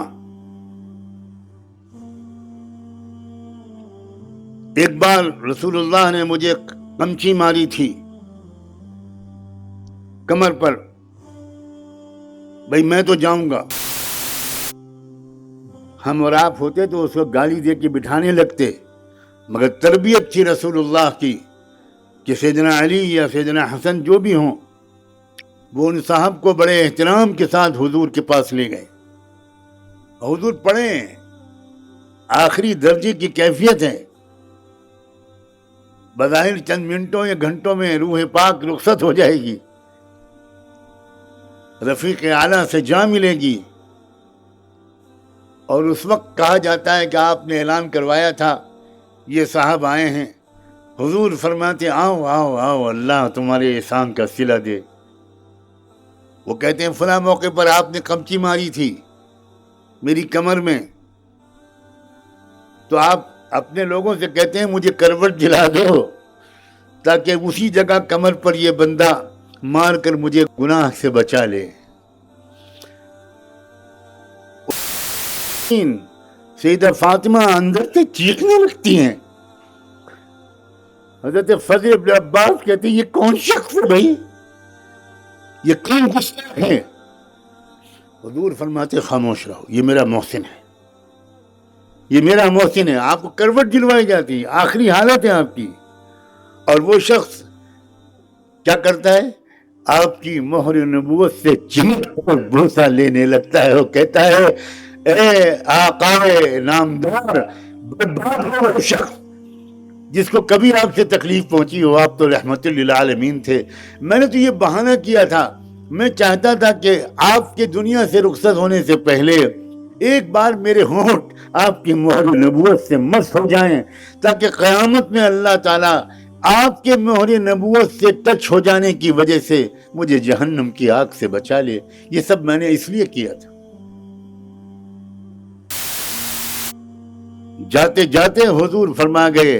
Speaker 2: ایک بار رسول اللہ نے مجھے قمچی ماری تھی کمر پر، بھائی میں تو جاؤں گا. ہم اور آپ ہوتے تو اس کو گالی دے کے بٹھانے لگتے، مگر تربیت تھی رسول اللہ کی کہ سیدنا علی یا سیدنا حسن جو بھی ہوں، وہ ان صاحب کو بڑے احترام کے ساتھ حضور کے پاس لے گئے. حضور پڑھیں، آخری درجے کی کیفیت ہے، بظاہر چند منٹوں یا گھنٹوں میں روح پاک رخصت ہو جائے گی، رفیق اعلیٰ سے جا ملے گی، اور اس وقت کہا جاتا ہے کہ آپ نے اعلان کروایا تھا یہ صاحب آئے ہیں. حضور فرماتے آؤ آؤ آؤ، اللہ تمہارے احسان کا صلہ دے. وہ کہتے ہیں فلاں موقع پر آپ نے قمچی ماری تھی میری کمر میں، تو آپ اپنے لوگوں سے کہتے ہیں مجھے کروٹ دلا دو تاکہ اسی جگہ کمر پر یہ بندہ مار کر مجھے گناہ سے بچا لے. سیدہ فاطمہ اندر سے چیخنے لگتی ہیں. حضرت فضل بن عباس کہتے ہیں یہ کون شخص ہے بھائی، یہ کون گستاخ ہے؟ حضور فرماتے خاموش رہو، یہ میرا محسن ہے، یہ میرا محسن ہے. آپ کو کروٹ دلوائی جاتی ہے، آخری حالت ہے آپ کی، اور وہ شخص کیا کرتا ہے؟ آپ کی مہر نبوت سے چمٹ کر بوسہ لینے لگتا ہے. وہ کہتا ہے اے آقا نامدار، برباد ہو وہ شخص جس کو کبھی آپ سے تکلیف پہنچی ہو، آپ تو رحمت للعالمین تھے. میں نے تو یہ بہانہ کیا تھا، میں چاہتا تھا کہ آپ کے دنیا سے رخصت ہونے سے پہلے ایک بار میرے ہونٹ آپ کی مہر نبوت سے مس ہو جائیں تاکہ قیامت میں اللہ تعالیٰ آپ کے مہر نبوت سے ٹچ ہو جانے کی وجہ سے مجھے جہنم کی آگ سے بچا لے. یہ سب میں نے اس لیے کیا تھا. جاتے جاتے حضور فرما گئے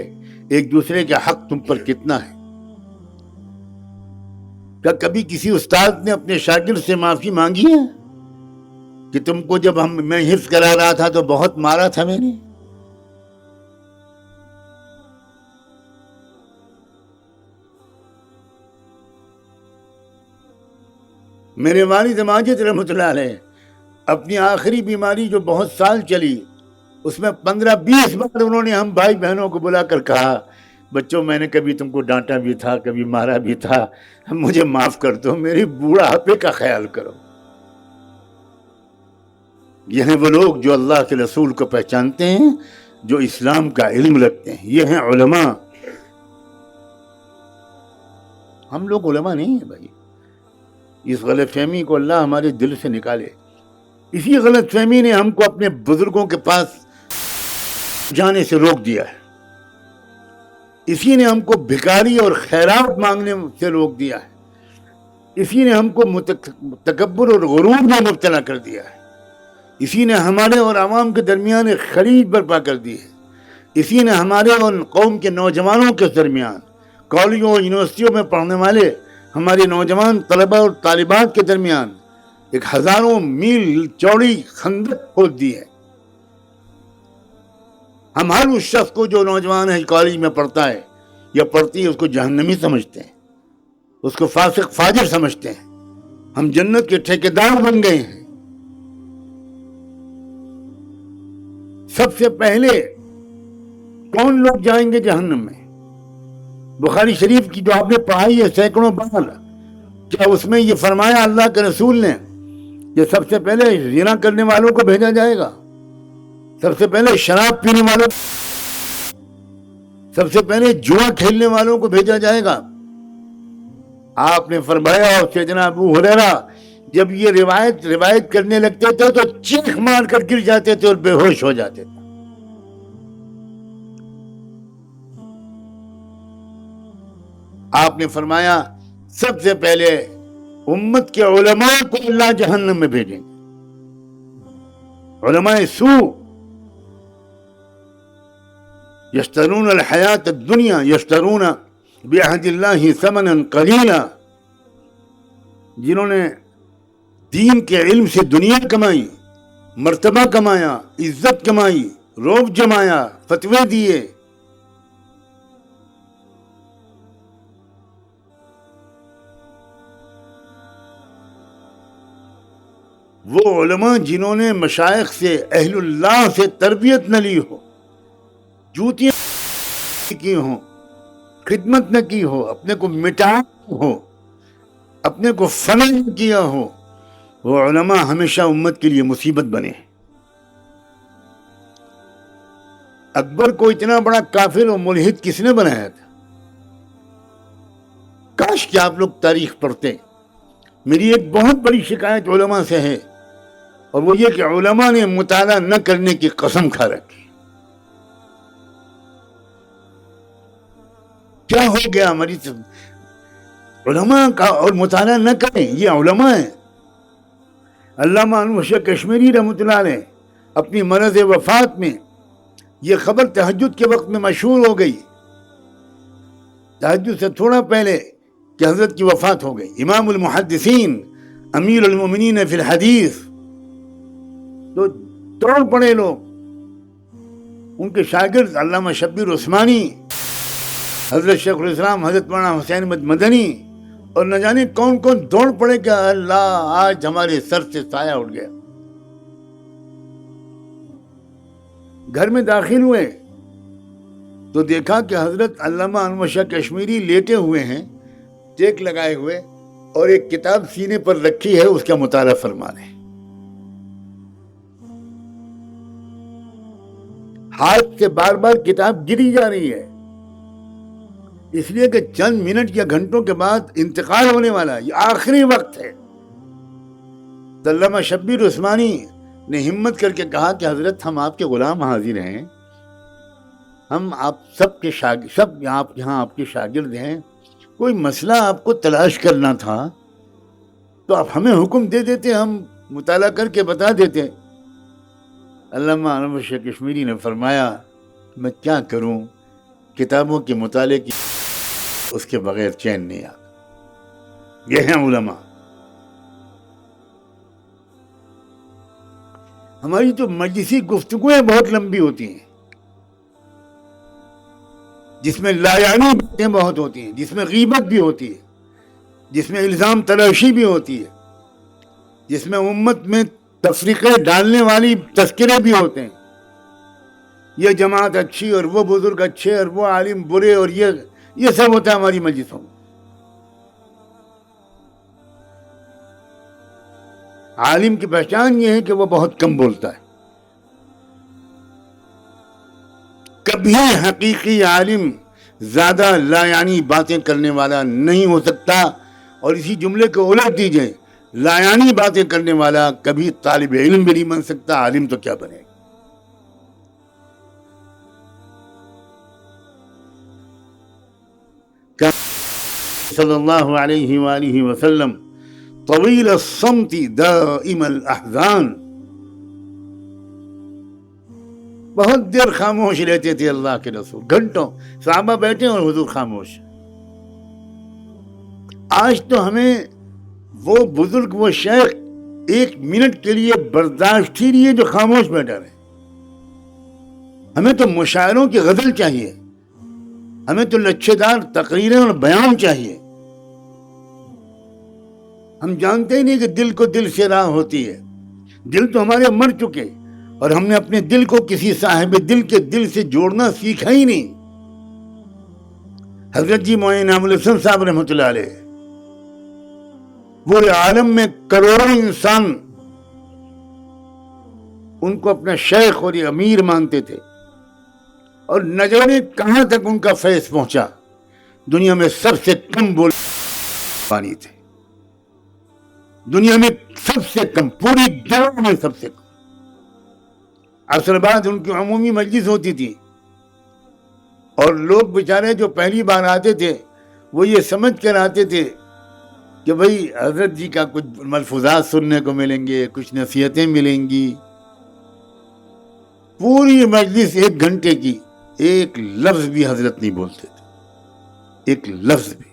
Speaker 2: ایک دوسرے کا حق تم پر کتنا ہے. کیا کبھی کسی استاد نے اپنے شاگرد سے معافی مانگی ہے کہ تم کو جب میں حفظ کرا رہا تھا تو بہت مارا تھا میں نے؟ میرے والد ماجد رحمۃ اللہ علیہ اپنی آخری بیماری جو بہت سال چلی، اس میں 15-20 بار انہوں نے ہم بھائی بہنوں کو بلا کر کہا بچوں میں نے کبھی تم کو ڈانٹا بھی تھا، کبھی مارا بھی تھا، مجھے معاف کر دو، میری بوڑھاپے کا خیال کرو. یہ ہیں وہ لوگ جو اللہ کے رسول کو پہچانتے ہیں، جو اسلام کا علم رکھتے ہیں. یہ ہیں علماء. ہم لوگ علماء نہیں ہیں بھائی. اس غلط فہمی کو اللہ ہمارے دل سے نکالے. اسی غلط فہمی نے ہم کو اپنے بزرگوں کے پاس جانے سے روک دیا ہے. اسی نے ہم کو بھکاری اور خیرات مانگنے سے روک دیا ہے. اسی نے ہم کو تکبر اور غرور میں مبتلا کر دیا ہے. اسی نے ہمارے اور عوام کے درمیان ایک خلیج برپا کر دی ہے. اسی نے ہمارے اور قوم کے نوجوانوں کے درمیان، کالجوں اور یونیورسٹیوں میں پڑھنے والے ہمارے نوجوان طلبہ اور طالبات کے درمیان ایک ہزاروں میل چوڑی خندق کھود دی ہے۔ ہم ہر اس شخص کو جو نوجوان ہے کالج میں پڑھتا ہے یا پڑھتی ہے اس کو جہنمی سمجھتے ہیں، اس کو فاسق فاجر سمجھتے ہیں۔ ہم جنت کے ٹھیکیدار بن گئے ہیں۔ سب سے پہلے کون لوگ جائیں گے جہنم میں؟ بخاری شریف کی جو آپ نے پڑھائی ہے سینکڑوں بار، کیا اس میں یہ فرمایا اللہ کے رسول نے کہ سب سے پہلے زنا کرنے والوں کو بھیجا جائے گا، سب سے پہلے شراب پینے والوں، سب سے پہلے جوا کھیلنے والوں کو بھیجا جائے گا؟ آپ نے فرمایا، اور سیدنا ابو ہریرہ جب یہ روایت کرنے لگتے تھے تو چیخ مار کر گر جاتے تھے اور بے ہوش ہو جاتے تھے۔ آپ نے فرمایا سب سے پہلے امت کے علماء کو اللہ جہنم میں بھیجیں گے، علماء سوء یشترون الحیات الدنیا یشترون بعہد اللہ ثمنا قلیلا، جنہوں نے دین کے علم سے دنیا کمائی، مرتبہ کمایا، عزت کمائی، روب جمایا، فتوے دیے۔ وہ علماء جنہوں نے مشائخ سے، اہل اللہ سے تربیت نہ لی ہو، جوتیاں کی ہوں، خدمت نہ کی ہو، اپنے کو مٹایا ہو، اپنے کو فنا نہ کیا ہو، وہ علماء ہمیشہ امت کے لیے مصیبت بنے۔ اکبر کو اتنا بڑا کافر و ملحد کس نے بنایا تھا؟ کاش کہ آپ لوگ تاریخ پڑھتے۔ میری ایک بہت بڑی شکایت علماء سے ہے، اور وہ یہ کہ علماء نے مطالعہ نہ کرنے کی قسم کھا رکھی۔ کیا ہو گیا ہماری علماء کا اور مطالعہ نہ کریں؟ یہ علماء ہیں۔ علامہ انور شاہ کشمیری رحمۃ اللہ علیہ اپنی مرض وفات میں یہ خبر تہجد کے وقت میں مشہور ہو گئی، تہجد سے تھوڑا پہلے، کہ حضرت کی وفات ہو گئی۔ امام المحدثین، امیر المومنین فی الحدیث، تو توڑ پڑے لوگ۔ ان کے شاگرد علامہ شبیر عثمانی، حضرت شیخ الاسلام حضرت مولانا حسین احمد مدنی، اور نہ جانے کون کون دوڑ پڑے کہ اللہ آج ہمارے سر سے سایہ اٹھ گیا۔ گھر میں داخل ہوئے تو دیکھا کہ حضرت علامہ انور شاہ کشمیری لیٹے ہوئے ہیں، ٹیک لگائے ہوئے، اور ایک کتاب سینے پر رکھی ہے، اس کا مطالعہ فرما رہے ہیں۔ ہاتھ سے بار بار کتاب گری جا رہی ہے، اس لیے کہ چند منٹ یا گھنٹوں کے بعد انتقال ہونے والا ہے، یہ آخری وقت ہے۔ علامہ شبیر عثمانی نے ہمت کر کے کہا کہ حضرت ہم آپ کے غلام حاضر ہیں، ہم آپ سب کے سب یہاں آپ کے شاگرد ہیں، کوئی مسئلہ آپ کو تلاش کرنا تھا تو آپ ہمیں حکم دے دیتے، ہم مطالعہ کر کے بتا دیتے۔ علامہ انور شاہ کشمیری نے فرمایا میں کیا کروں، کتابوں کے مطالعے کی اس کے بغیر چین نہیں آتا۔ یہ ہیں علماء۔ ہماری تو مجلسی گفتگویں بہت لمبی ہوتی ہیں، جس میں لایعنی باتیں بہت ہوتی ہیں، جس میں غیبت بھی ہوتی ہے، جس میں الزام تراشی بھی ہوتی ہے، جس میں امت میں تفریقے ڈالنے والی تذکرے بھی ہوتے ہیں۔ یہ جماعت اچھی اور وہ بزرگ اچھے اور وہ عالم برے، اور یہ سب ہوتا ہے ہماری مجلسوں میں۔ عالم کی پہچان یہ ہے کہ وہ بہت کم بولتا ہے۔ کبھی حقیقی عالم زیادہ لا یعنی باتیں کرنے والا نہیں ہو سکتا، اور اسی جملے کو الٹ دیجئے، لا یعنی باتیں کرنے والا کبھی طالب علم بھی نہیں بن سکتا، عالم تو کیا بنے گا۔ صلی اللہ علیہ وآلہ وسلم طویل الصمت دائم الاحزان، بہت دیر خاموش رہتے تھے اللہ کے رسول، گھنٹوں صحابہ بیٹھے اور حضور خاموش۔ آج تو ہمیں وہ بزرگ، وہ شیخ ایک منٹ کے لیے برداشت ہی نہیں ہے جو خاموش بیٹھا رہے۔ ہمیں تو مشاعروں کی غزل چاہیے، ہمیں تو لچھے دار تقریریں اور بیان چاہیے۔ ہم جانتے ہی نہیں کہ دل کو دل سے راہ ہوتی ہے۔ دل تو ہمارے مر چکے، اور ہم نے اپنے دل کو کسی صاحب دل کے دل سے جوڑنا سیکھا ہی نہیں۔ حضرت جی معین انعام الحسن صاحب رحمۃ اللہ علیہ، پورے عالم میں کروڑوں انسان ان کو اپنا شیخ اور امیر مانتے تھے، اور نہ جانے کہاں تک ان کا فیض پہنچا۔ دنیا میں سب سے کم بولانی تھے، دنیا میں سب سے کم، پوری دنیا میں سب سے کم۔ عصر بعد ان کی عمومی مجلس ہوتی تھی، اور لوگ بیچارے جو پہلی بار آتے تھے وہ یہ سمجھ کر آتے تھے کہ بھئی حضرت جی کا کچھ ملفوظات سننے کو ملیں گے، کچھ نصیحتیں ملیں گی۔ پوری مجلس 1 گھنٹے کی ایک لفظ بھی حضرت نہیں بولتے تھے، ایک لفظ بھی۔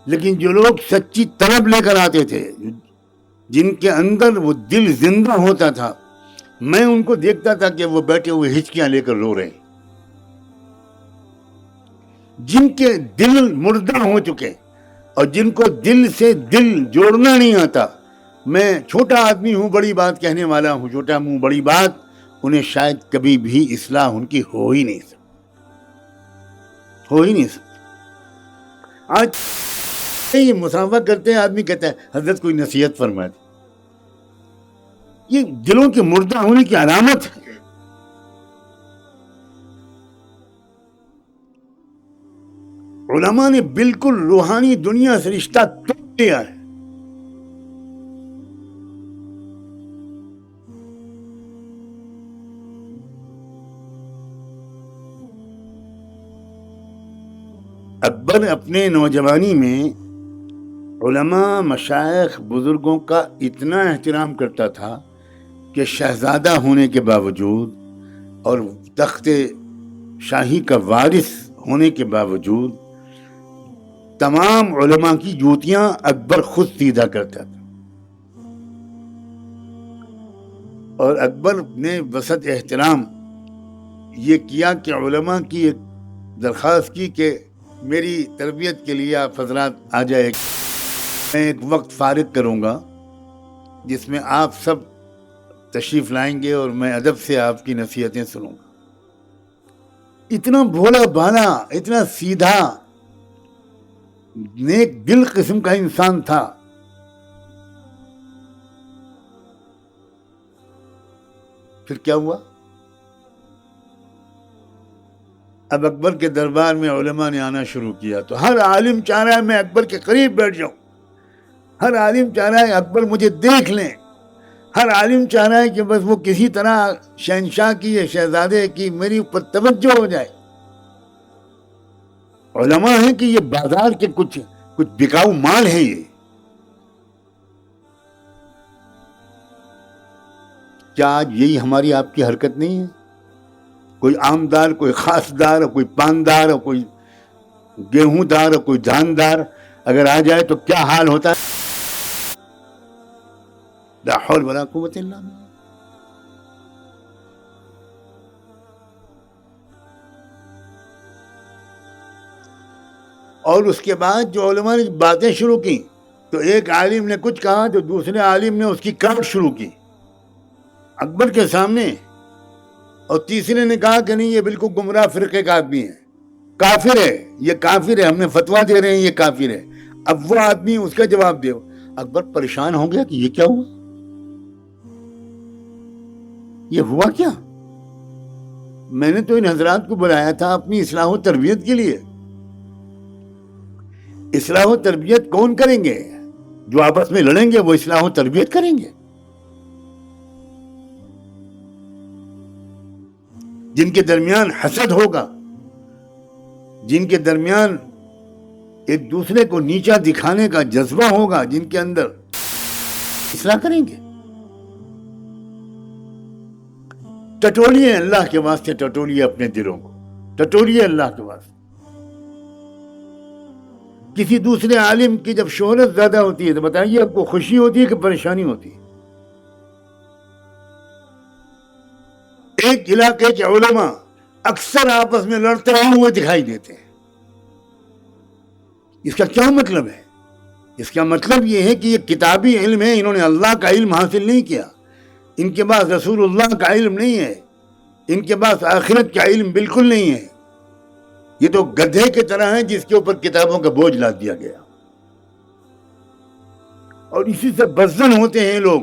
Speaker 2: لیکن جو لوگ سچی طلب لے کر آتے تھے، جن کے اندر وہ دل زندہ ہوتا تھا، میں ان کو دیکھتا تھا کہ وہ بیٹھے ہوئے ہچکیاں لے کر رو رہے ہیں۔ جن کے دل مردہ ہو چکے اور جن کو دل سے دل جوڑنا نہیں آتا، میں چھوٹا آدمی ہوں، بڑی بات کہنے والا ہوں، چھوٹا منہ بڑی بات، انہیں شاید کبھی بھی اصلاح ان کی ہو ہی نہیں سکتی، ہو ہی نہیں سکتی۔ آج یہ مسافہ کرتے ہیں، آدمی کہتا ہے حضرت کوئی نصیحت فرما دی۔ یہ دلوں کے مردہ ہونے کی علامت ہے۔ علماء نے بالکل روحانی دنیا سے رشتہ توڑ دیا ہے۔ اکبر اپنے نوجوانی میں علماء، مشائخ، بزرگوں کا اتنا احترام کرتا تھا کہ شہزادہ ہونے کے باوجود اور تخت شاہی کا وارث ہونے کے باوجود تمام علماء کی جوتیاں اکبر خود سیدھا کرتا تھا۔ اور اکبر نے وسط احترام یہ کیا کہ علماء کی ایک درخواست کی کہ میری تربیت کے لیے آپ حضرات آ جائے، میں ایک وقت فارغ کروں گا جس میں آپ سب تشریف لائیں گے اور میں ادب سے آپ کی نصیحتیں سنوں گا۔ اتنا بھولا بھالا، اتنا سیدھا، نیک دل قسم کا انسان تھا۔ پھر کیا ہوا؟ اب اکبر کے دربار میں علماء نے آنا شروع کیا تو ہر عالم چاہ رہا ہے میں اکبر کے قریب بیٹھ جاؤں، ہر عالم چاہ رہا ہے اکبر مجھے دیکھ لیں، ہر عالم چاہ رہا ہے کہ بس وہ کسی طرح شہنشاہ کی یا شہزادے کی میری اوپر توجہ ہو جائے۔ علماء ہیں کہ یہ بازار کے کچھ بکاؤ مال ہے۔ یہ کیا آج یہی ہماری آپ کی حرکت نہیں ہے؟ کوئی عامدار، کوئی خاص دار، کوئی پاندار، کوئی گیہوں دار، کوئی دھاندار اگر آ جائے تو کیا حال ہوتا ہے؟ لا حول ولا قوت الا باللہ۔ اور اس کے بعد جو علماء نے باتیں شروع کی تو ایک عالم نے کچھ کہا تو دوسرے عالم نے اس کی کاٹ شروع کی اکبر کے سامنے، اور تیسرے نے کہا کہ نہیں یہ بالکل گمراہ فرقے کا آدمی ہے، کافر ہے، یہ کافر ہے، ہم نے فتویٰ دے رہے ہیں یہ کافر ہے۔ اب وہ آدمی اس کا جواب دے۔ اکبر پریشان ہو گیا کہ یہ کیا ہوا، یہ ہوا کیا؟ میں نے تو ان حضرات کو بلایا تھا اپنی اصلاح و تربیت کے لیے۔ اصلاح و تربیت کون کریں گے؟ جو آپس میں لڑیں گے وہ اصلاح و تربیت کریں گے؟ جن کے درمیان حسد ہوگا، جن کے درمیان ایک دوسرے کو نیچا دکھانے کا جذبہ ہوگا، جن کے اندر اصلاح کریں گے؟ ٹٹولیے اللہ کے واسطے، ٹٹولیے اپنے دلوں کو، ٹٹولیے اللہ کے واسطے۔ کسی دوسرے عالم کی جب شہرت زیادہ ہوتی ہے تو بتائیے آپ کو خوشی ہوتی ہے کہ پریشانی ہوتی ہے؟ ایک علاقے کے علماء اکثر آپس میں لڑتے ہوئے دکھائی دیتے ہیں، اس کا کیا مطلب ہے؟ اس کا مطلب یہ ہے کہ یہ کتابی علم ہے، انہوں نے اللہ کا علم حاصل نہیں کیا، ان کے پاس رسول اللہ کا علم نہیں ہے، ان کے پاس آخرت کا علم بالکل نہیں ہے، یہ تو گدھے کی طرح ہیں جس کے اوپر کتابوں کا بوجھ لاد دیا گیا۔ اور اسی سے بدزن ہوتے ہیں لوگ،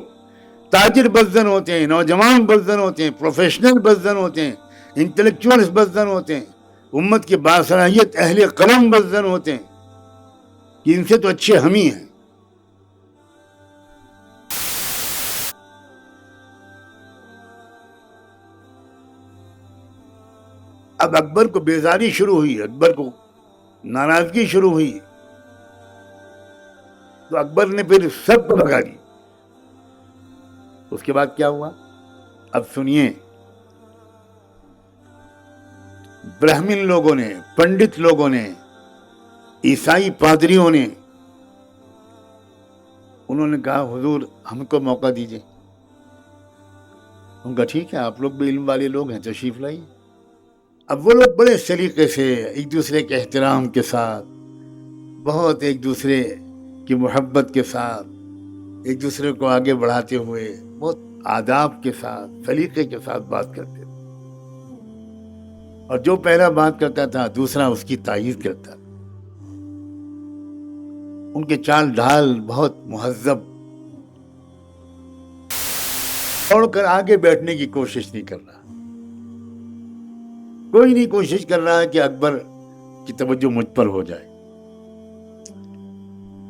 Speaker 2: تاجر بدزن ہوتے ہیں، نوجوان بدزن ہوتے ہیں، پروفیشنل بدزن ہوتے ہیں، انٹلیکچوئلز بدزن ہوتے ہیں، امت کے باصلاحیت اہل قلم بدزن ہوتے ہیں کہ ان سے تو اچھے ہم ہی ہیں۔ اب اکبر کو بیزاری شروع ہوئی، اکبر کو ناراضگی شروع ہوئی، تو اکبر نے پھر سب کو بھگا دی۔ اس کے بعد کیا ہوا اب سنیے۔ برہمن لوگوں نے، پنڈت لوگوں نے، عیسائی پادریوں نے، انہوں نے کہا حضور ہم کو موقع دیجئے۔ ان کا ٹھیک ہے، آپ لوگ بھی علم والے لوگ ہیں، تشریف لائیے۔ اب وہ لوگ بڑے سلیقے سے ایک دوسرے کے احترام کے ساتھ، بہت ایک دوسرے کی محبت کے ساتھ، ایک دوسرے کو آگے بڑھاتے ہوئے بہت آداب کے ساتھ، سلیقے کے ساتھ بات کرتے تھے، اور جو پہلا بات کرتا تھا دوسرا اس کی تائید کرتا تھا۔ ان کے چال ڈھال بہت مہذب، دوڑ کر آگے بیٹھنے کی کوشش نہیں کر رہا، کوئی نہیں کوشش کر رہا ہے کہ اکبر کی توجہ مجھ پر ہو جائے۔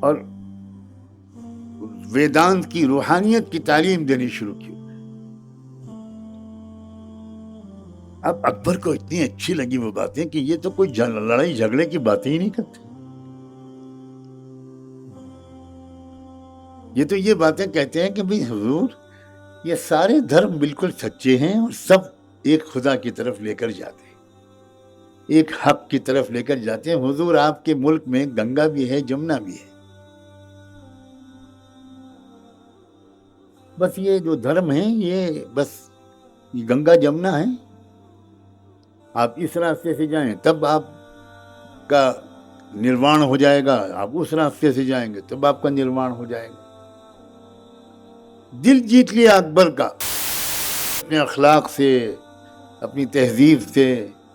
Speaker 2: اور ویدانت کی، روحانیت کی تعلیم دینی شروع کی۔ اب اکبر کو اتنی اچھی لگی وہ باتیں کہ یہ تو کوئی لڑائی جھگڑے کی باتیں ہی نہیں کرتے، یہ تو یہ باتیں کہتے ہیں کہ بھئی حضور یہ سارے دھرم بالکل سچے ہیں اور سب ایک خدا کی طرف لے کر جاتے ہیں، ایک حق کی طرف لے کر جاتے ہیں۔ حضور آپ کے ملک میں گنگا بھی ہے، جمنا بھی ہے، بس یہ جو دھرم ہیں یہ بس یہ گنگا جمنا ہے، آپ اس راستے سے جائیں تب آپ کا نروان ہو جائے گا، آپ اس راستے سے جائیں گے تب آپ کا نروان ہو جائے گا۔ دل جیت لیا اکبر کا، اپنے اخلاق سے، اپنی تہذیب سے،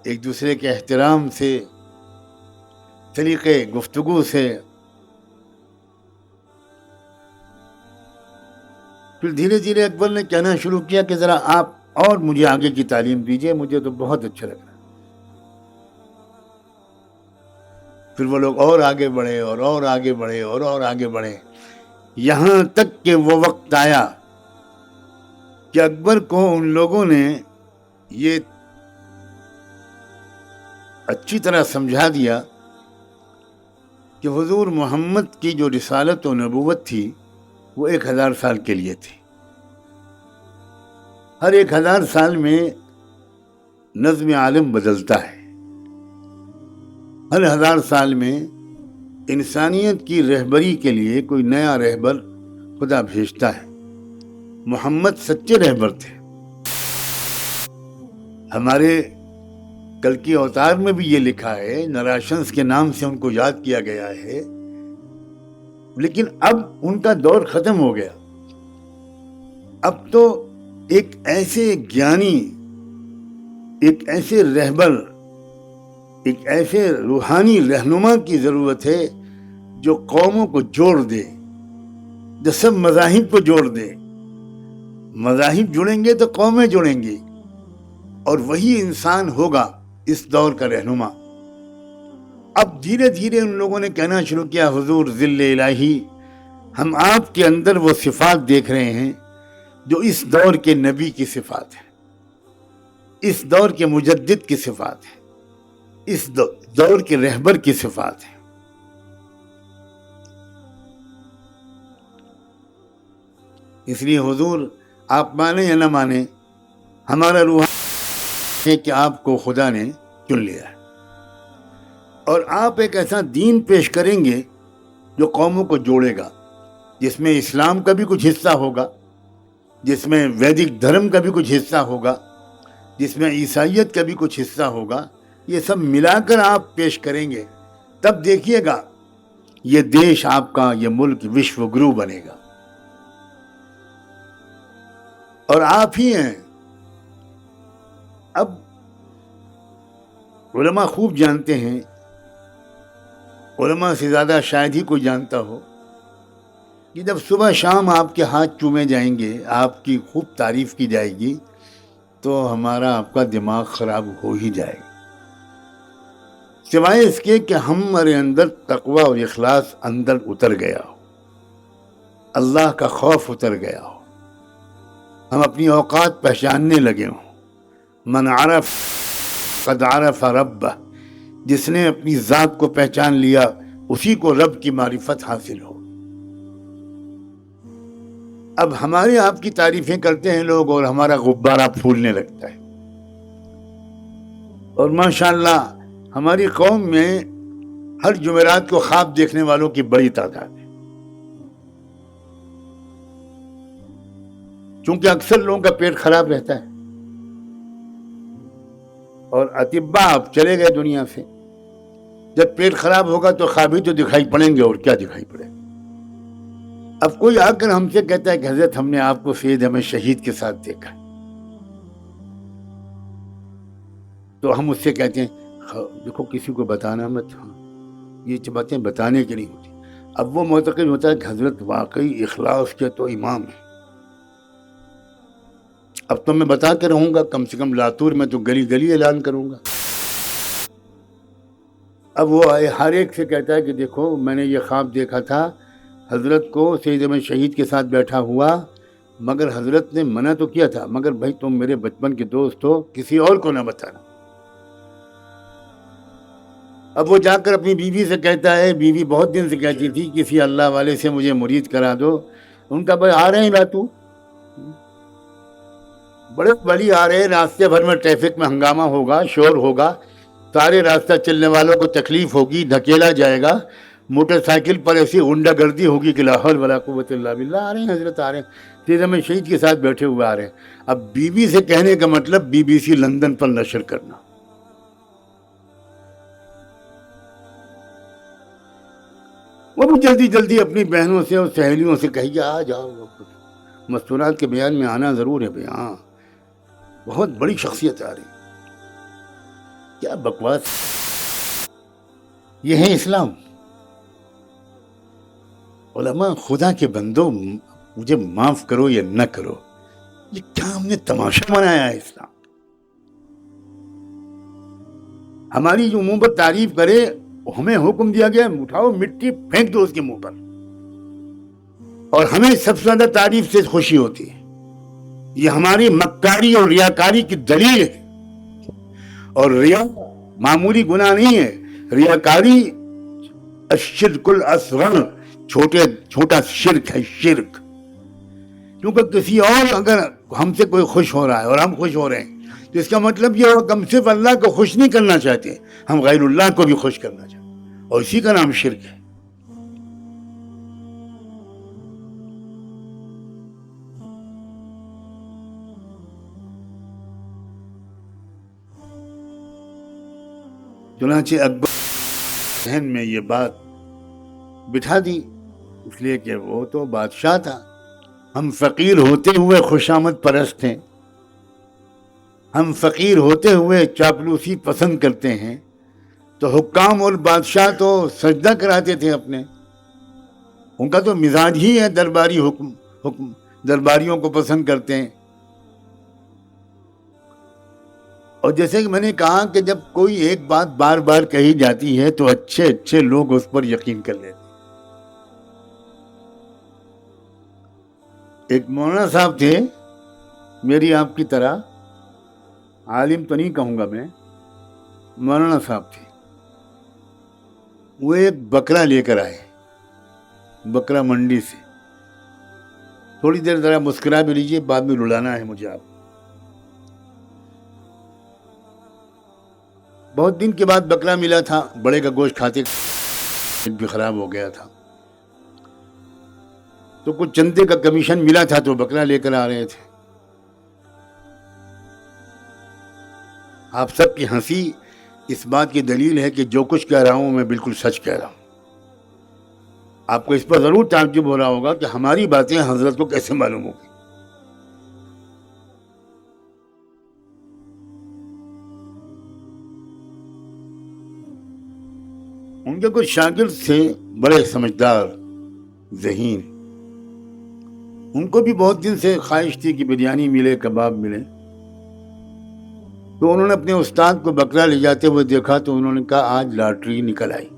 Speaker 2: ایک دوسرے کے احترام سے، طریقے گفتگو سے۔ پھر دھیرے دھیرے اکبر نے کہنا شروع کیا کہ ذرا آپ اور مجھے آگے کی تعلیم دیجئے، مجھے تو بہت اچھا لگ رہا ہے۔ پھر وہ لوگ اور آگے بڑھے اور آگے بڑھے اور آگے بڑھے، یہاں تک کہ وہ وقت آیا کہ اکبر کو ان لوگوں نے یہ اچھی طرح سمجھا دیا کہ حضور محمد کی جو رسالت و نبوت تھی وہ 1000 سال کے لیے تھی۔ ہر 1000 سال میں نظم عالم بدلتا ہے، ہر 1000 سال میں انسانیت کی رہبری کے لیے کوئی نیا رہبر خدا بھیجتا ہے۔ محمد سچے رہبر تھے، ہمارے کلکی اوتار میں بھی یہ لکھا ہے، نراشنس کے نام سے ان کو یاد کیا گیا ہے، لیکن اب ان کا دور ختم ہو گیا۔ اب تو ایک ایسے گیانی، ایک ایسے رہبر، ایک ایسے روحانی رہنما کی ضرورت ہے جو قوموں کو جوڑ دے، جو سب مذاہب کو جوڑ دے۔ مذاہب جڑیں گے تو قومیں جڑیں گی، اور وہی انسان ہوگا اس دور کا رہنما۔ اب دھیرے دھیرے ان لوگوں نے کہنا شروع کیا حضور ذل الہی، ہم آپ کے اندر وہ صفات دیکھ رہے ہیں جو اس دور کے نبی کی صفات ہیں، اس دور کے مجدد کی صفات ہیں، اس دور کے رہبر کی صفات ہیں۔ اس لیے حضور آپ مانیں یا نہ مانیں، ہمارا روح ہے کہ آپ کو خدا نے چن لیا ہے، اور آپ ایک ایسا دین پیش کریں گے جو قوموں کو جوڑے گا، جس میں اسلام کا بھی کچھ حصہ ہوگا، جس میں ویدک دھرم کا بھی کچھ حصہ ہوگا، جس میں عیسائیت کا بھی کچھ حصہ ہوگا. یہ سب ملا کر آپ پیش کریں گے، تب دیکھیے گا یہ دیش آپ کا، یہ ملک وشو گرو بنے گا. اور آپ ہی ہیں. اب علماء خوب جانتے ہیں، علماء سے زیادہ شاید ہی کوئی جانتا ہو کہ جب صبح شام آپ کے ہاتھ چومے جائیں گے، آپ کی خوب تعریف کی جائے گی، تو ہمارا آپ کا دماغ خراب ہو ہی جائے گا، سوائے اس کے کہ ہمارے اندر تقوی اور اخلاص اندر اتر گیا ہو، اللہ کا خوف اتر گیا ہو، ہم اپنی اوقات پہچاننے لگے ہوں. من عرف قد عرف ربہ، جس نے اپنی ذات کو پہچان لیا اسی کو رب کی معرفت حاصل ہو. اب ہمارے آپ کی تعریفیں کرتے ہیں لوگ اور ہمارا غبارہ پھولنے لگتا ہے. اور ماشاءاللہ ہماری قوم میں ہر جمعرات کو خواب دیکھنے والوں کی بڑی تعداد ہے، چونکہ اکثر لوگوں کا پیٹ خراب رہتا ہے اور اطباء اب چلے گئے دنیا سے. جب پیٹ خراب ہوگا تو خواب ہی تو دکھائی پڑیں گے، اور کیا دکھائی پڑے. اب کوئی آ کر ہم سے کہتا ہے کہ حضرت ہم نے آپ کو سید ہمیں شہید کے ساتھ دیکھا، تو ہم اس سے کہتے ہیں دیکھو کسی کو بتانا مت، یہ باتیں بتانے کی نہیں ہوتی. اب وہ معتقد ہوتا ہے کہ حضرت واقعی اخلاص کے تو امام ہیں. اب تو میں بتا کے رہوں گا، کم سے کم لاتور میں تو گلی گلی اعلان کروں گا. اب وہ ہر ایک سے کہتا ہے کہ دیکھو میں نے یہ خواب دیکھا تھا، حضرت کو سید احمد شہید کے ساتھ بیٹھا ہوا، مگر حضرت نے منع تو کیا تھا، مگر بھائی تم میرے بچپن کے دوست ہو، کسی اور کو نہ بتانا. اب وہ جا کر اپنی بیوی سے کہتا ہے، بیوی بہت دن سے کہتی تھی کسی اللہ والے سے مجھے مرید کرا دو. ان کا بھائی آ رہے ہیں لاتو، بڑے بڑی آ رہے ہیں، راستے بھر میں ٹریفک میں ہنگامہ ہوگا، شور ہوگا، سارے راستہ چلنے والوں کو تکلیف ہوگی، دھکیلا جائے گا، موٹر سائیکل پر ایسی غنڈہ گردی ہوگی کہ لا حول ولا قوت الا باللہ. آ رہے ہیں حضرت، آ رہے ہیں سید احمد شہید کے ساتھ بیٹھے ہوئے آ رہے ہیں. اب بیوی سے کہنے کا مطلب BBC لندن پر نشر کرنا. وہ بھی جلدی جلدی اپنی بہنوں سے اور سہیلیوں سے کہیے آ جاؤ، مستورات کے بیان میں آنا ضرور ہے بھائی. ہاں بہت بڑی شخصیت آ رہی. کیا بکواس، یہ ہے اسلام. علماء خدا کے بندوں، مجھے معاف کرو یا نہ کرو، یہ کیا ہم نے تماشا بنایا ہے اسلام. ہماری جو منہ پر تعریف کرے، ہمیں حکم دیا گیا اٹھاؤ مٹی پھینک دو اس کے منہ پر، اور ہمیں سب سے زیادہ تعریف سے خوشی ہوتی ہے. یہ ہماری مکاری اور ریاکاری کی دلیل ہے. اور ریا معمولی گناہ نہیں ہے، ریاکاری الشرک الاصغر، چھوٹا شرک ہے، شرک. کیونکہ کسی اور اگر ہم سے کوئی خوش ہو رہا ہے اور ہم خوش ہو رہے ہیں تو اس کا مطلب یہ ہو کہ ہم صرف اللہ کو خوش نہیں کرنا چاہتے، ہم غیر اللہ کو بھی خوش کرنا چاہتے ہیں، اور اسی کا نام شرک ہے. چنانچہ اکبر ذہن میں یہ بات بٹھا دی، اس لیے کہ وہ تو بادشاہ تھا. ہم فقیر ہوتے ہوئے خوشامد پرست ہیں، ہم فقیر ہوتے ہوئے چاپلوسی پسند کرتے ہیں، تو حکام اور بادشاہ تو سجدہ کراتے تھے اپنے. ان کا تو مزاج ہی ہے درباری حکم درباریوں کو پسند کرتے ہیں. اور جیسے کہ میں نے کہا کہ جب کوئی ایک بات بار بار کہی جاتی ہے تو اچھے لوگ اس پر یقین کر لیتے. ایک مولانا صاحب تھے میری آپ کی طرح، عالم تو نہیں کہوں گا میں، مولانا صاحب تھے. وہ ایک بکرا لے کر آئے، بکرا منڈی سے. تھوڑی دیر ذرا مسکرا بھی لیجیے، بعد میں رلانا ہے مجھے آپ. بہت دن کے بعد بکرا ملا تھا، بڑے کا گوشت کھاتے بھی خراب ہو گیا تھا، تو کچھ چندے کا کمیشن ملا تھا تو بکرا لے کر آ رہے تھے۔ آپ سب کی ہنسی اس بات کی دلیل ہے کہ جو کچھ کہہ رہا ہوں میں بالکل سچ کہہ رہا ہوں۔ آپ کو اس پر ضرور تعجب ہو رہا ہوگا کہ ہماری باتیں حضرت کو کیسے معلوم ہوگی۔ ان کے کچھ شاگرد تھے بڑے سمجھدار ذہین، ان کو بھی بہت دن سے خواہش تھی کہ بریانی ملے، کباب ملے، تو انہوں نے اپنے استاد کو بکرا لے جاتے ہوئے دیکھا تو انہوں نے کہا آج لاٹری نکل آئی۔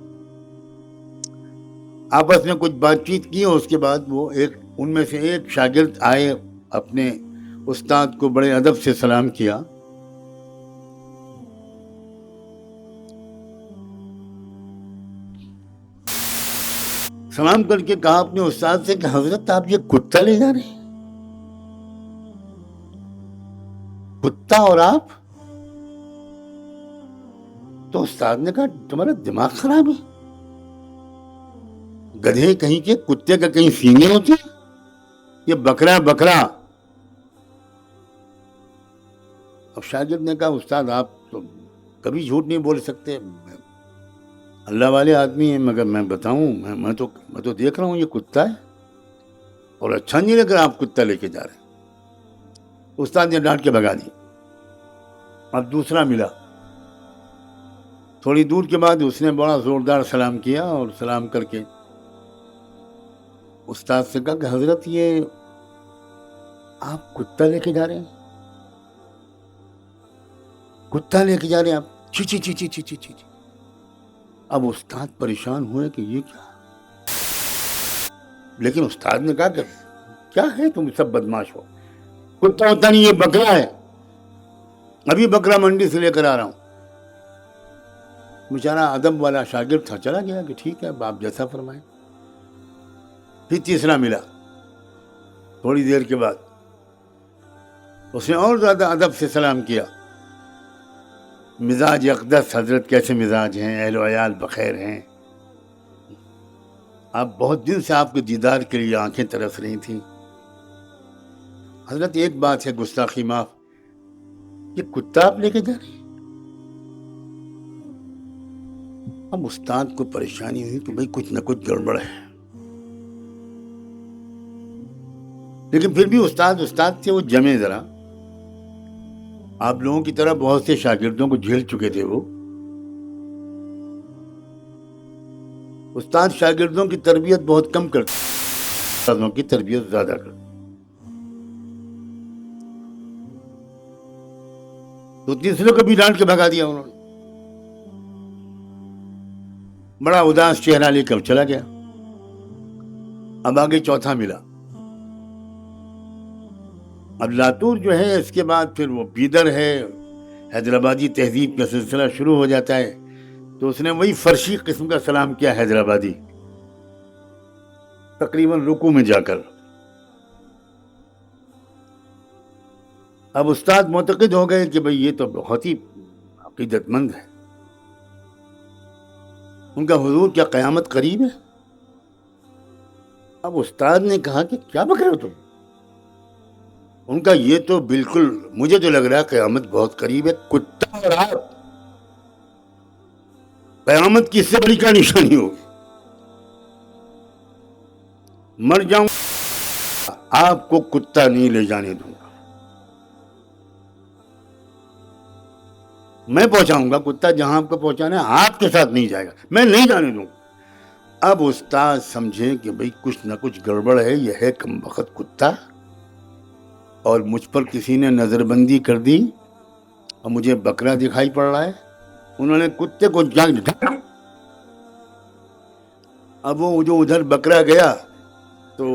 Speaker 2: آپس میں کچھ بات چیت کی اور اس کے بعد وہ ان میں سے ایک شاگرد آئے، اپنے استاد کو بڑے ادب سے سلام کیا۔ سلام کر کے کہا اپنے استاد سے کہ حضرت آپ یہ کتا لے جا رہے ہیں؟ کتا اور آپ؟ تو استاد نے کہا تمہارا دماغ خراب ہے، گدھے کہیں کے، کتے کا کہیں سینے ہوتے ہیں، یہ بکرا بکرا۔ اب شاگرد نے کہا استاد آپ تو کبھی جھوٹ نہیں بول سکتے، اللہ والے آدمی ہیں، مگر میں بتاؤں میں تو دیکھ رہا ہوں یہ کتا ہے اور اچھا نہیں لگ رہا آپ کتا لے کے جا رہے ہیں۔ استاد نے ڈانٹ کے بھگا دیا۔ اب دوسرا ملا، تھوڑی دور کے بعد اس نے بڑا زوردار سلام کیا اور سلام کر کے استاد سے کہا کہ حضرت یہ آپ کتا لے کے جا رہے ہیں؟ کتا لے کے جا رہے ہیں آپ؟ چی چی چی چی چی چی چی۔ اب استاد پریشان ہوئے کہ یہ کیا، لیکن استاد نے کہا کہ کیا ہے تم سب بدماش ہو، کتا ہوتا نہیں، یہ بکرا ہے، ابھی بکرا منڈی سے لے کر آ رہا ہوں۔ بیچارہ ادب والا شاگرد تھا، چلا گیا کہ ٹھیک ہے آپ جیسا فرمائیں۔ پھر تیسرا ملا، تھوڑی دیر کے بعد اس نے اور زیادہ ادب سے سلام کیا۔ مزاج اقدس حضرت کیسے مزاج ہیں، اہل و عیال بخیر ہیں، آپ بہت دن سے آپ کے دیدار کے لیے آنکھیں ترس رہی تھیں۔ حضرت ایک بات ہے، گستاخی معاف، یہ کتا آپ لے کے جا رہے ہیں؟ اب استاد کو پریشانی ہوئی کہ بھئی کچھ نہ کچھ گڑبڑ ہے، لیکن پھر بھی استاد تھے، وہ جمے ذرا، آپ لوگوں کی طرح بہت سے شاگردوں کو جھیل چکے تھے وہ۔ استاد شاگردوں کی تربیت بہت کم کرتے، استادوں کی تربیت زیادہ کرتے۔ تو تیسرے کو بھی ڈانٹ کے بھگا دیا انہوں نے۔ بڑا اداس چہرہ لے کر چلا گیا۔ اب آگے چوتھا ملا۔ اب لاتور جو ہے اس کے بعد پھر وہ بیدر ہے، حیدرآبادی تہذیب کا سلسلہ شروع ہو جاتا ہے، تو اس نے وہی فرشی قسم کا سلام کیا حیدرآبادی، تقریباً رکوع میں جا کر۔ اب استاد معتقد ہو گئے کہ بھئی یہ تو بہت ہی عقیدت مند ہے، ان کا حضور کیا قیامت قریب ہے؟ اب استاد نے کہا کہ کیا بک رہے ہو تم؟ ان کا یہ تو بالکل، مجھے تو لگ رہا ہے قیامت بہت قریب ہے، کتا اور آپ، قیامت کی اس سے بڑی کیا نشانی ہوگی؟ مر جاؤں آپ کو کتا نہیں لے جانے دوں گا، میں پہنچاؤں گا کتا جہاں آپ کو پہنچانا ہے، آپ کے ساتھ نہیں جائے گا، میں نہیں جانے دوں گا۔ اب استاد سمجھے کہ بھئی کچھ نہ کچھ گڑبڑ ہے، یہ ہے کم بخت کتا، اور مجھ پر کسی نے نظر بندی کر دی اور مجھے بکرا دکھائی پڑ رہا ہے۔ انہوں نے کتے کو جان ڈھایا۔ اب وہ جو ادھر بکرا گیا تو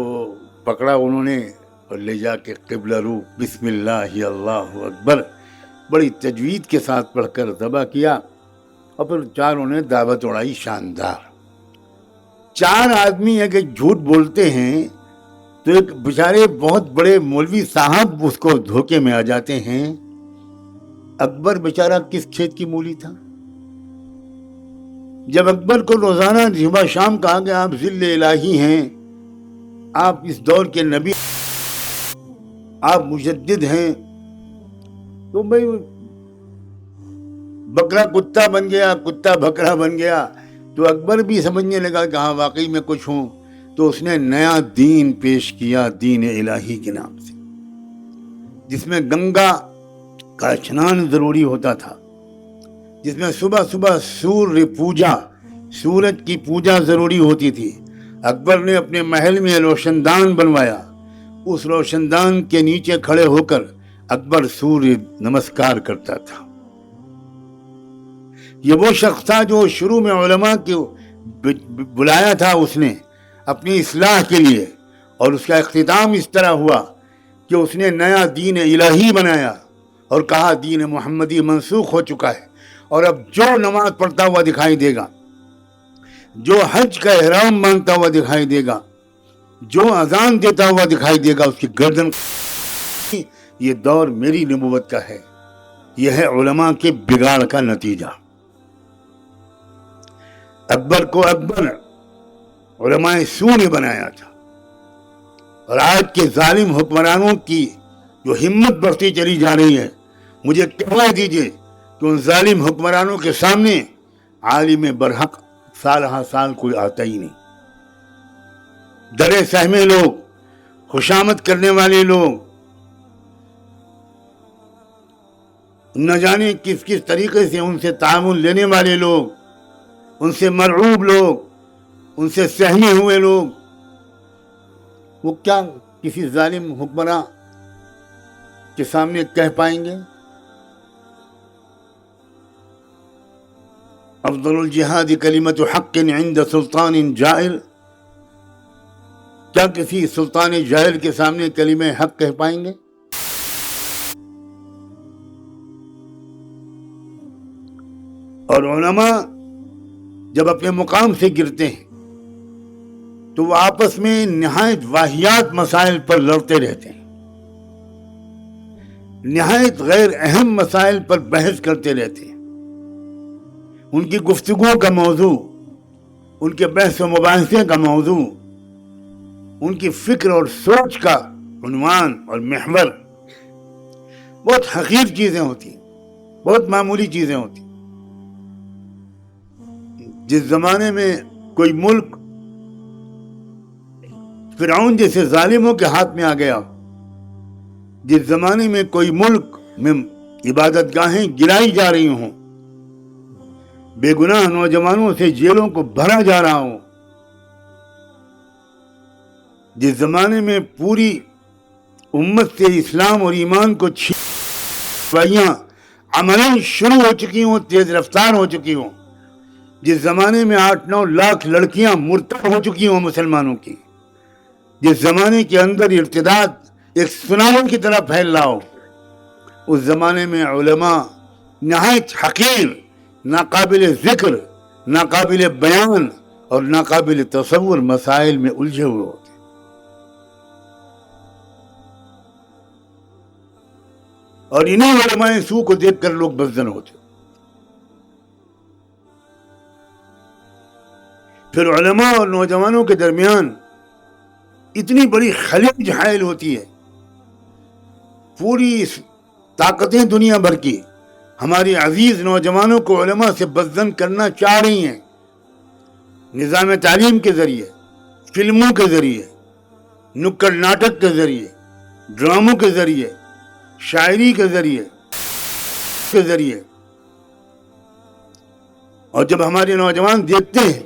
Speaker 2: پکڑا انہوں نے اور لے جا کے قبلہ رو، بسم اللہ اللہ اکبر بڑی تجوید کے ساتھ پڑھ کر ذبح کیا، اور پھر چاروں نے دعوت اڑائی شاندار۔ چار آدمی اگر جھوٹ بولتے ہیں تو ایک بیچارے بہت بڑے مولوی صاحب اس کو دھوکے میں آ جاتے ہیں۔ اکبر بیچارہ کس کھیت کی مولی تھا، جب اکبر کو روزانہ صبح شام کہا گیا آپ ذل الہی ہیں، آپ اس دور کے نبی، آپ مجدد ہیں، تو بھائی بکرا کتا بن گیا، کتا بکرا بن گیا، تو اکبر بھی سمجھنے لگا کہ ہاں واقعی میں کچھ ہوں، تو اس نے نیا دین پیش کیا، دین الہی کے نام سے، جس میں گنگا کا اسنان ضروری ہوتا تھا، جس میں صبح صبح سوریہ پوجا، سورج کی پوجا ضروری ہوتی تھی۔ اکبر نے اپنے محل میں روشن دان بنوایا، اس روشن دان کے نیچے کھڑے ہو کر اکبر سوریہ نمسکار کرتا تھا۔ یہ وہ شخص تھا جو شروع میں علماء کو بلایا تھا اس نے اپنی اصلاح کے لیے، اور اس کا اختتام اس طرح ہوا کہ اس نے نیا دین الہی بنایا اور کہا دین محمدی منسوخ ہو چکا ہے، اور اب جو نماز پڑھتا ہوا دکھائی دے گا، جو حج کا احرام مانتا ہوا دکھائی دے گا، جو اذان دیتا ہوا دکھائی دے گا، اس کی گردن، یہ دور میری نبوت کا ہے، یہ ہے علماء کے بگاڑ کا نتیجہ۔ اکبر کو اکبر علماء سو نے بنایا تھا، اور آج کے ظالم حکمرانوں کی جو ہمت بڑھتی چلی جا رہی ہے، مجھے کہنا دیجیے کہ ان ظالم حکمرانوں کے سامنے عالم برحق سال ہاں سال کوئی آتا ہی نہیں۔ ڈرے سہمے لوگ، خوشامد کرنے والے لوگ، نہ جانے کس کس طریقے سے ان سے تعاون لینے والے لوگ، ان سے مرعوب لوگ، ان سے سہمے ہوئے لوگ، وہ کیا کسی ظالم حکمراں کے سامنے کہہ پائیں گے؟ افضل الجہاد کلمت حق عند سلطان جائر، کیا کسی سلطان جائر کے سامنے کلمہ حق کہہ پائیں گے؟ اور علماء جب اپنے مقام سے گرتے ہیں تو وہ آپس میں نہایت واہیات مسائل پر لڑتے رہتے ہیں، نہایت غیر اہم مسائل پر بحث کرتے رہتے ہیں۔ ان کی گفتگو کا موضوع، ان کے بحث و مباحثے کا موضوع، ان کی فکر اور سوچ کا عنوان اور محور بہت حقیر چیزیں ہوتی ہیں، بہت معمولی چیزیں ہوتی ہیں۔ جس زمانے میں کوئی ملک فرعون جیسے ظالموں کے ہاتھ میں آ گیا، جس زمانے میں کوئی ملک میں عبادت گاہیں گرائی جا رہی ہوں، بے گناہ نوجوانوں سے جیلوں کو بھرا جا رہا ہوں، جس زمانے میں پوری امت سے اسلام اور ایمان کو چھینیاں عملاً شروع ہو چکی ہوں، تیز رفتار ہو چکی ہوں، جس زمانے میں 8-9 لاکھ لڑکیاں مرتد ہو چکی ہوں مسلمانوں کی، جس زمانے کے اندر ارتداد ایک سونامی کی طرح پھیل رہا ہو، اس زمانے میں علماء نہایت حقیر، ناقابل ذکر، ناقابل بیان اور ناقابل تصور مسائل میں الجھے ہوئے ہوتے، اور انہیں علماء سو کو دیکھ کر لوگ بزدل ہوتے۔ پھر علماء اور نوجوانوں کے درمیان اتنی بڑی خلیج حائل ہوتی ہے، پوری طاقتیں دنیا بھر کی ہماری عزیز نوجوانوں کو علماء سے بدزن کرنا چاہ رہی ہیں، نظام تعلیم کے ذریعے، فلموں کے ذریعے، نکڑ ناٹک کے ذریعے، ڈراموں کے ذریعے، شاعری کے ذریعے۔ اور جب ہمارے نوجوان دیکھتے ہیں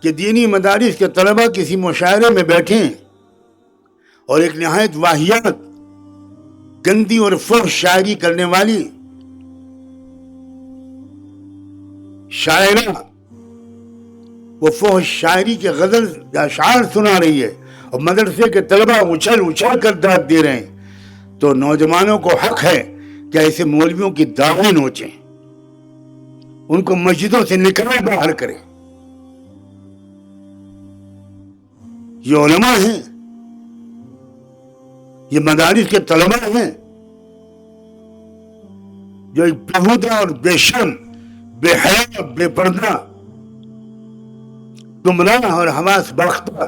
Speaker 2: کہ دینی مدارس کے طلبہ کسی مشاعرے میں بیٹھے ہیں اور ایک نہایت واہیات، گندی اور فحش شاعری کرنے والی شاعرہ وہ فحش شاعری کے غزل یا اشعار سنا رہی ہے اور مدرسے کے طلبہ اچھل اچھل کر داد دے رہے ہیں، تو نوجوانوں کو حق ہے کہ ایسے مولویوں کی داڑھی نوچیں، ان کو مسجدوں سے نکال باہر کریں۔ یہ علماء ہیں، یہ مدارس کے طلبہ ہیں جو ایک بیہودہ اور بے شرم بے حیا، بے پردہ، گمراہ اور حواس باختہ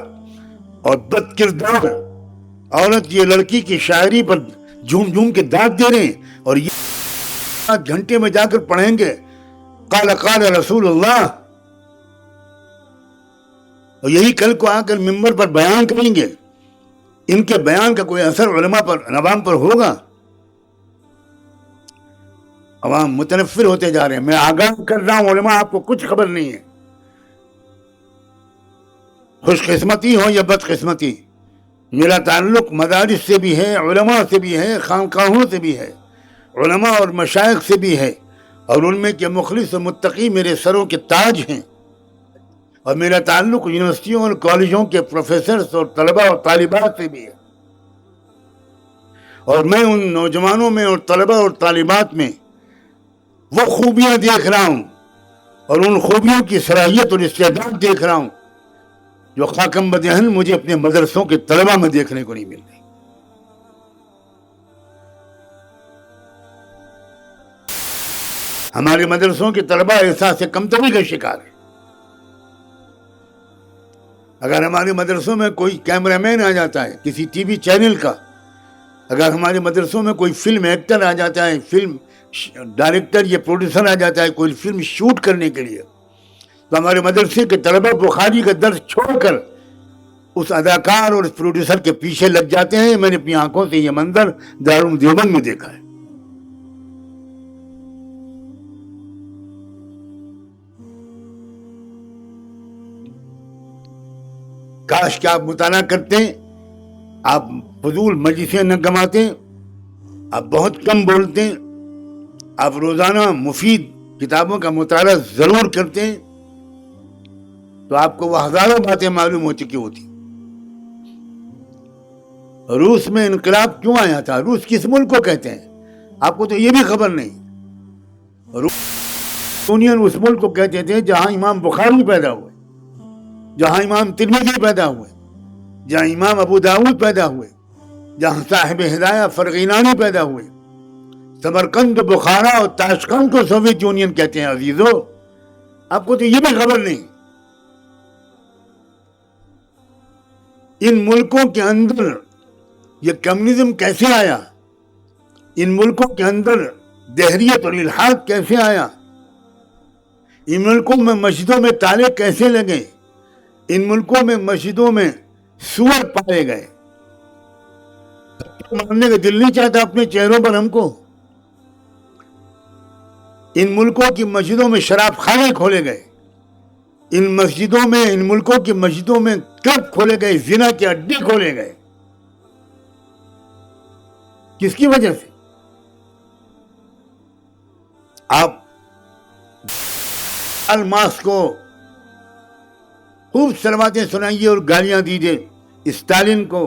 Speaker 2: اور بد کردار عورت یہ لڑکی کی شاعری پر جھوم جھوم کے داد دے رہے ہیں، اور یہ 8 گھنٹے میں جا کر پڑھیں گے قال قال رسول اللہ، اور یہی کل کو آ کر ممبر پر بیان کریں گے. ان کے بیان کا کوئی اثر علماء پر، عوام پر ہوگا؟ عوام متنفر ہوتے جا رہے ہیں. میں آگاہ کر رہا ہوں علماء، آپ کو کچھ خبر نہیں ہے. خوش قسمتی ہو یا بد قسمتی، میرا تعلق مدارس سے بھی ہے، علماء سے بھی ہے، خانقاہوں سے بھی ہے، علماء اور مشائخ سے بھی ہے، اور ان میں کے مخلص و متقی میرے سروں کے تاج ہیں. اور میرا تعلق یونیورسٹیوں اور کالجوں کے پروفیسرز اور طلباء اور طالبات سے بھی ہے. اور میں ان نوجوانوں میں اور طلباء اور طالبات میں وہ خوبیاں دیکھ رہا ہوں، اور ان خوبیوں کی صلاحیت اور استعداد دیکھ رہا ہوں جو خاکم بدہن مجھے اپنے مدرسوں کے طلباء میں دیکھنے کو نہیں مل رہی. ہمارے مدرسوں کے طلباء احساس کمتری کا شکار ہے. اگر ہمارے مدرسوں میں کوئی کیمرہ مین آ جاتا ہے کسی ٹی وی چینل کا، اگر ہمارے مدرسوں میں کوئی فلم ایکٹر آ جاتا ہے، فلم ڈائریکٹر یا پروڈیوسر آ جاتا ہے کوئی فلم شوٹ کرنے کے لیے، تو ہمارے مدرسے کے طلباء بخاری کا درس چھوڑ کر اس اداکار اور اس پروڈیوسر کے پیچھے لگ جاتے ہیں. میں نے اپنی آنکھوں سے یہ منظر دارالعلوم دیوبند میں دیکھا ہے. کاش کہ آپ مطالعہ کرتے، آپ فضول مجلسیں نہ گماتے، آپ بہت کم بولتے، آپ روزانہ مفید کتابوں کا مطالعہ ضرور کرتے، تو آپ کو وہ ہزاروں باتیں معلوم ہو چکی ہوتی. روس میں انقلاب کیوں آیا تھا؟ روس کس ملک کو کہتے ہیں؟ آپ کو تو یہ بھی خبر نہیں. یونین اس ملک کو کہتے تھے جہاں امام بخاری پیدا ہوئے، جہاں امام ترمذی پیدا ہوئے، جہاں امام ابو داؤد پیدا ہوئے، جہاں صاحب ہدایہ فرغینانی پیدا ہوئے. سمرقند، بخارا اور تاشقند کو سوویت یونین کہتے ہیں. عزیزو، آپ کو تو یہ بھی خبر نہیں. ان ملکوں کے اندر یہ کمیونزم کیسے آیا؟ ان ملکوں کے اندر دہریت اور الحاد کیسے آیا؟ ان ملکوں میں مسجدوں میں تالے کیسے لگے؟ ان ملکوں میں مسجدوں میں سور پائے گئے. ماننے کا دل نہیں چاہتا اپنے چہروں پر ہم کو. ان ملکوں کی مسجدوں میں شراب خانے کھولے گئے. ان ملکوں کی مسجدوں میں کلب کھولے گئے، زنا کے اڈے کھولے گئے. کس کی وجہ سے؟ آپ الماس کو خوب سلواتیں سنائیے اور گالیاں دیجیے اسٹالن کو،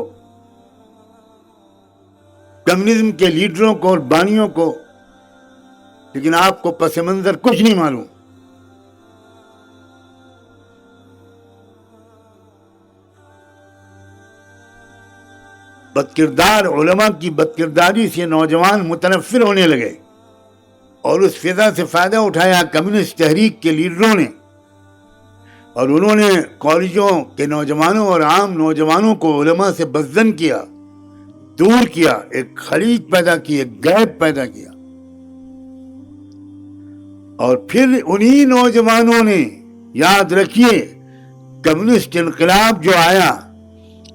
Speaker 2: کمیونزم کے لیڈروں کو اور بانیوں کو، لیکن آپ کو پس منظر کچھ نہیں معلوم. بدکردار علماء کی بدکرداری سے نوجوان متنفر ہونے لگے، اور اس فضا سے فائدہ اٹھایا کمیونسٹ تحریک کے لیڈروں نے، اور انہوں نے کالجوں کے نوجوانوں اور عام نوجوانوں کو علماء سے بدظن کیا، دور کیا، ایک خلیج پیدا کی، ایک گیپ پیدا کیا. اور پھر انہی نوجوانوں نے، یاد رکھیے، کمیونسٹ انقلاب جو آیا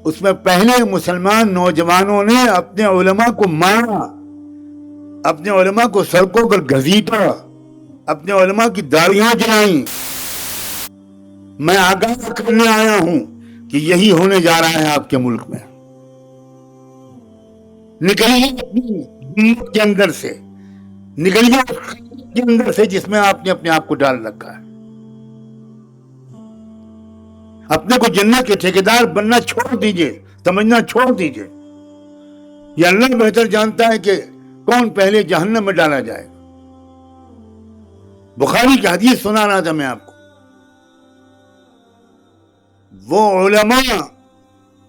Speaker 2: اس میں پہلے مسلمان نوجوانوں نے اپنے علماء کو مارا، اپنے علماء کو سڑکوں پر گھسیٹا، اپنے علماء کی داڑھیاں جلائیں. میں آگاہ کرنے آیا ہوں کہ یہی ہونے جا رہا ہے آپ کے ملک میں. نکلیے اپنی امت کے اندر سے، نکلیے کے اندر سے جس میں آپ نے اپنے آپ کو ڈال رکھا ہے. اپنے کو جنت کے ٹھیکیدار بننا چھوڑ دیجئے، سمجھنا چھوڑ دیجئے. یہ اللہ بہتر جانتا ہے کہ کون پہلے جہنم میں ڈالا جائے. بخاری کی حدیث سنا رہا تھا میں آپ کو. وہ علماء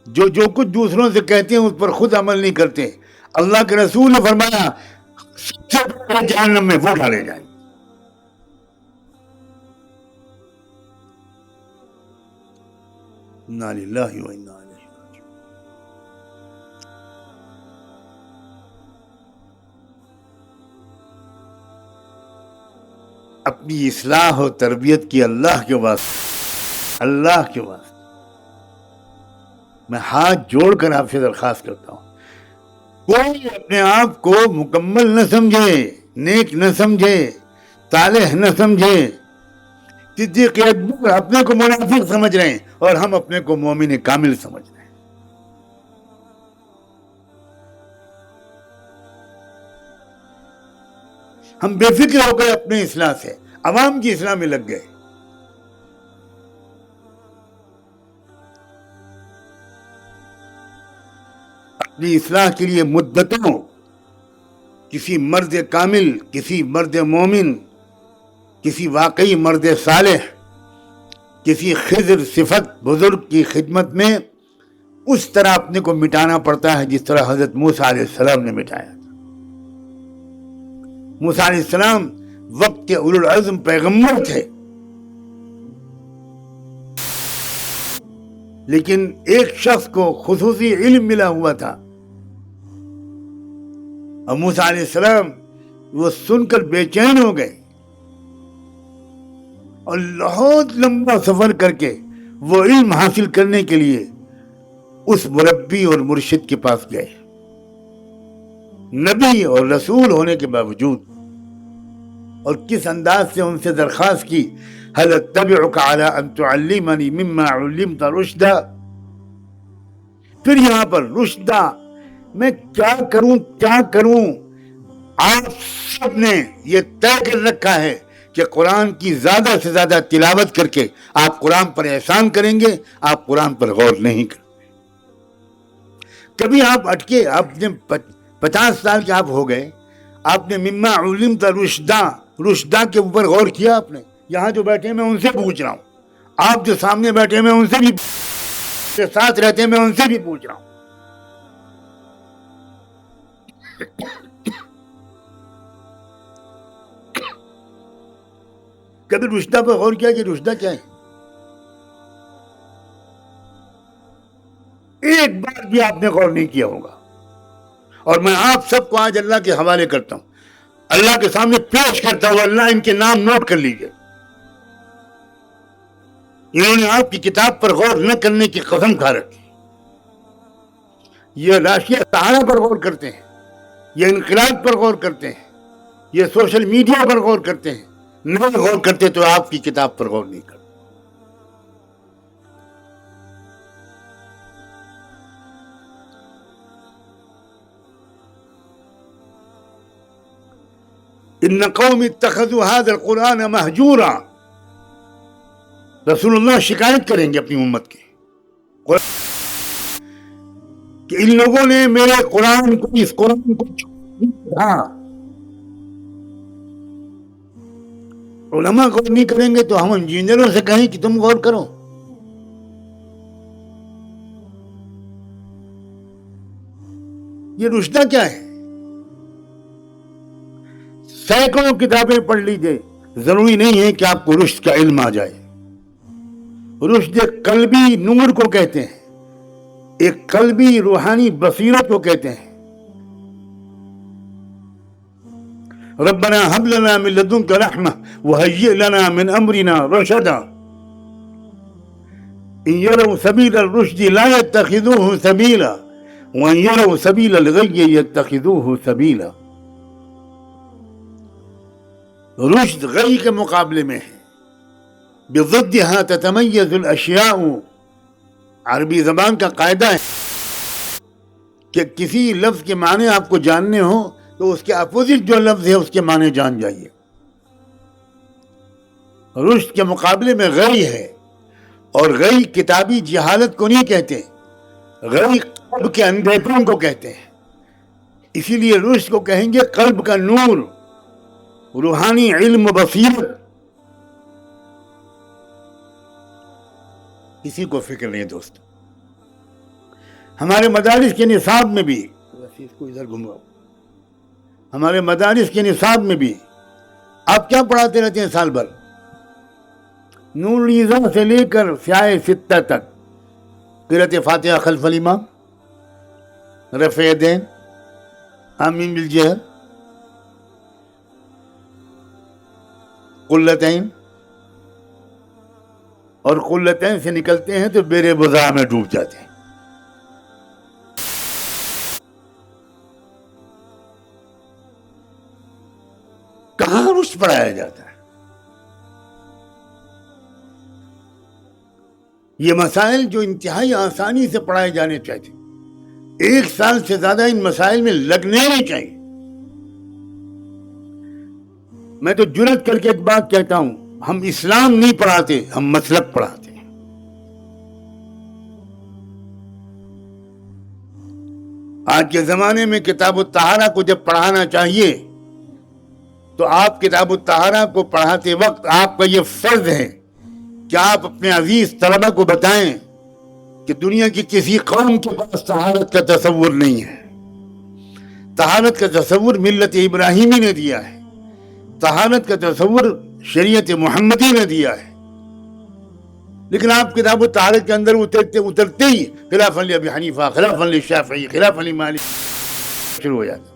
Speaker 2: جو کچھ دوسروں سے کہتے ہیں اس پر خود عمل نہیں کرتے. اللہ کے رسول نے فرمایا سب سے پہلے جہنم میں وہ ڈالے جائیں. انا للہ و انا الیہ راجعون۔ اپنی اصلاح و تربیت کی اللہ کے واسطے، اللہ کے واسطے میں ہاتھ جوڑ کر آپ سے درخواست کرتا ہوں، کوئی اپنے آپ کو مکمل نہ سمجھے، نیک نہ سمجھے، صالح نہ سمجھے۔ صدیق اکبر اپنے کو منافق سمجھ رہے ہیں اور ہم اپنے کو مومن کامل سمجھ رہے ہیں۔ ہم بے فکر ہو گئے اپنے اصلاح سے، عوام کی اصلاح میں لگ گئے۔ اپنی اصلاح کے لیے مدتوں کسی مرد کامل، کسی مرد مومن، کسی واقعی مرد صالح، کسی خضر صفت بزرگ کی خدمت میں اس طرح اپنے کو مٹانا پڑتا ہے جس طرح حضرت موسیٰ علیہ السلام نے مٹایا تھا۔ موسیٰ علیہ السلام وقت کے اولو العزم پیغمبر تھے، لیکن ایک شخص کو خصوصی علم ملا ہوا تھا، اور موسیٰ علیہ السلام وہ سن کر بے چین ہو گئے اور بہت لمبا سفر کر کے وہ علم حاصل کرنے کے لیے اس مربی اور مرشد کے پاس گئے، نبی اور رسول ہونے کے باوجود، اور کس انداز سے ان سے درخواست کی، هل اتبعك على ان تعلمني مما علمت رشدا۔ پھر یہاں پر رشدا، میں کیا کروں؟ آپ سب نے یہ طے کر رکھا ہے کہ قرآن کی زیادہ سے زیادہ تلاوت کر کے آپ قرآن پر احسان کریں گے، آپ قرآن پر غور نہیں کریں گے۔ کبھی آپ اٹکے، آپ نے 50 سال کے آپ ہو گئے، آپ نے مما علمت رشدا کے اوپر غور کیا؟ آپ نے یہاں جو بیٹھے میں ان سے پوچھ رہا ہوں، آپ جو سامنے بیٹھے میں ان سے بھی، ساتھ رہتے میں ان سے بھی پوچھ رہا ہوں، کبھی رشدہ پر غور کیا کہ رشدہ کیا ہے؟ ایک بار بھی آپ نے غور نہیں کیا ہوگا، اور میں آپ سب کو آج اللہ کے حوالے کرتا ہوں، اللہ کے سامنے پیش کرتا ہوں، اللہ ان کے نام نوٹ کر لیجئے، انہوں نے آپ کی کتاب پر غور نہ کرنے کی قسم کھا رکھی۔ یہ راشیہ سہارا پر غور کرتے ہیں، یہ انقلاب پر غور کرتے ہیں، یہ سوشل میڈیا پر غور کرتے ہیں، نہیں غور کرتے تو آپ کی کتاب پر غور نہیں کرتے۔ ان قوم اتخذوا هذا القرآن مہجورا، رسول اللہ شکایت کریں گے اپنی امت کی کہ ان لوگوں نے میرے قرآن کو، اس قرآن کو چھوڑا۔ علماء غور نہیں کریں گے تو ہم انجینئروں سے کہیں کہ تم غور کرو۔ یہ رشدہ کیا ہے؟ سینکڑوں کتابیں پڑھ لیجئے، ضروری نہیں ہے کہ آپ کو رشد کا علم آ جائے۔ رشد قلبی نور کو کہتے ہیں، ایک قلبی روحانی بصیرت کو کہتے ہیں۔ ربنا هب لنا من لدنك رحمة وهيئ لنا من أمرنا رشدا إن يروا سبيل الرشد لا يتخذوه سبيلا وإن يروا سبيل الغي يتخذوه سبيلا۔ رشد غی کے مقابلے میں ہے، بضدها تتمیز الاشیاء۔ عربی زبان کا قاعدہ ہے کہ کسی لفظ کے معنی آپ کو جاننے ہو تو اس کے اپوزٹ جو لفظ ہے اس کے معنی جان جائیے۔ رشد کے مقابلے میں غی ہے، اور غی کتابی جہالت کو نہیں کہتے، غی قلب کے اندھے پن کو کہتے ہیں۔ اسی لیے رشد کو کہیں گے قلب کا نور، روحانی علم و بصیرت۔ کسی کو فکر نہیں دوست، ہمارے مدارس کے نصاب میں بھی، اس کو ادھر گھماؤ، ہمارے مدارس کے نصاب میں بھی آپ کیا پڑھاتے رہتے ہیں سال بھر؟ نور الایضاح سے لے کر سیاہ ستہ تک قرأت فاتحہ خلف الامام، رفع یدین، آمین بالجہر، قلتین، اور قلتین سے نکلتے ہیں تو بیر بضاع میں ڈوب جاتے ہیں۔ کہاں رشت پڑھایا جاتا ہے؟ یہ مسائل جو انتہائی آسانی سے پڑھائے جانے چاہتے، 1 سال سے زیادہ ان مسائل میں لگنے نہیں چاہیے۔ میں تو جرات کر کے ایک بات کہتا ہوں، ہم اسلام نہیں پڑھاتے، ہم مسلک پڑھاتے ہیں۔ آج کے زمانے میں کتاب الطہارہ کو جب پڑھانا چاہیے تو آپ کتاب الطہارہ کو پڑھاتے وقت آپ کا یہ فرض ہے کہ آپ اپنے عزیز طلبہ کو بتائیں کہ دنیا کی کسی قوم کے پاس طہارت کا تصور نہیں ہے۔ طہارت کا تصور ملت ابراہیمی نے دیا ہے، طہارت کا تصور شریعت محمدی نے دیا ہے، لیکن آپ کتاب الطہارت کے اندر اترتے ہی خلاف ابی حنیفہ، خلاف شافعی، خلاف مالک شروع ہو جاتا۔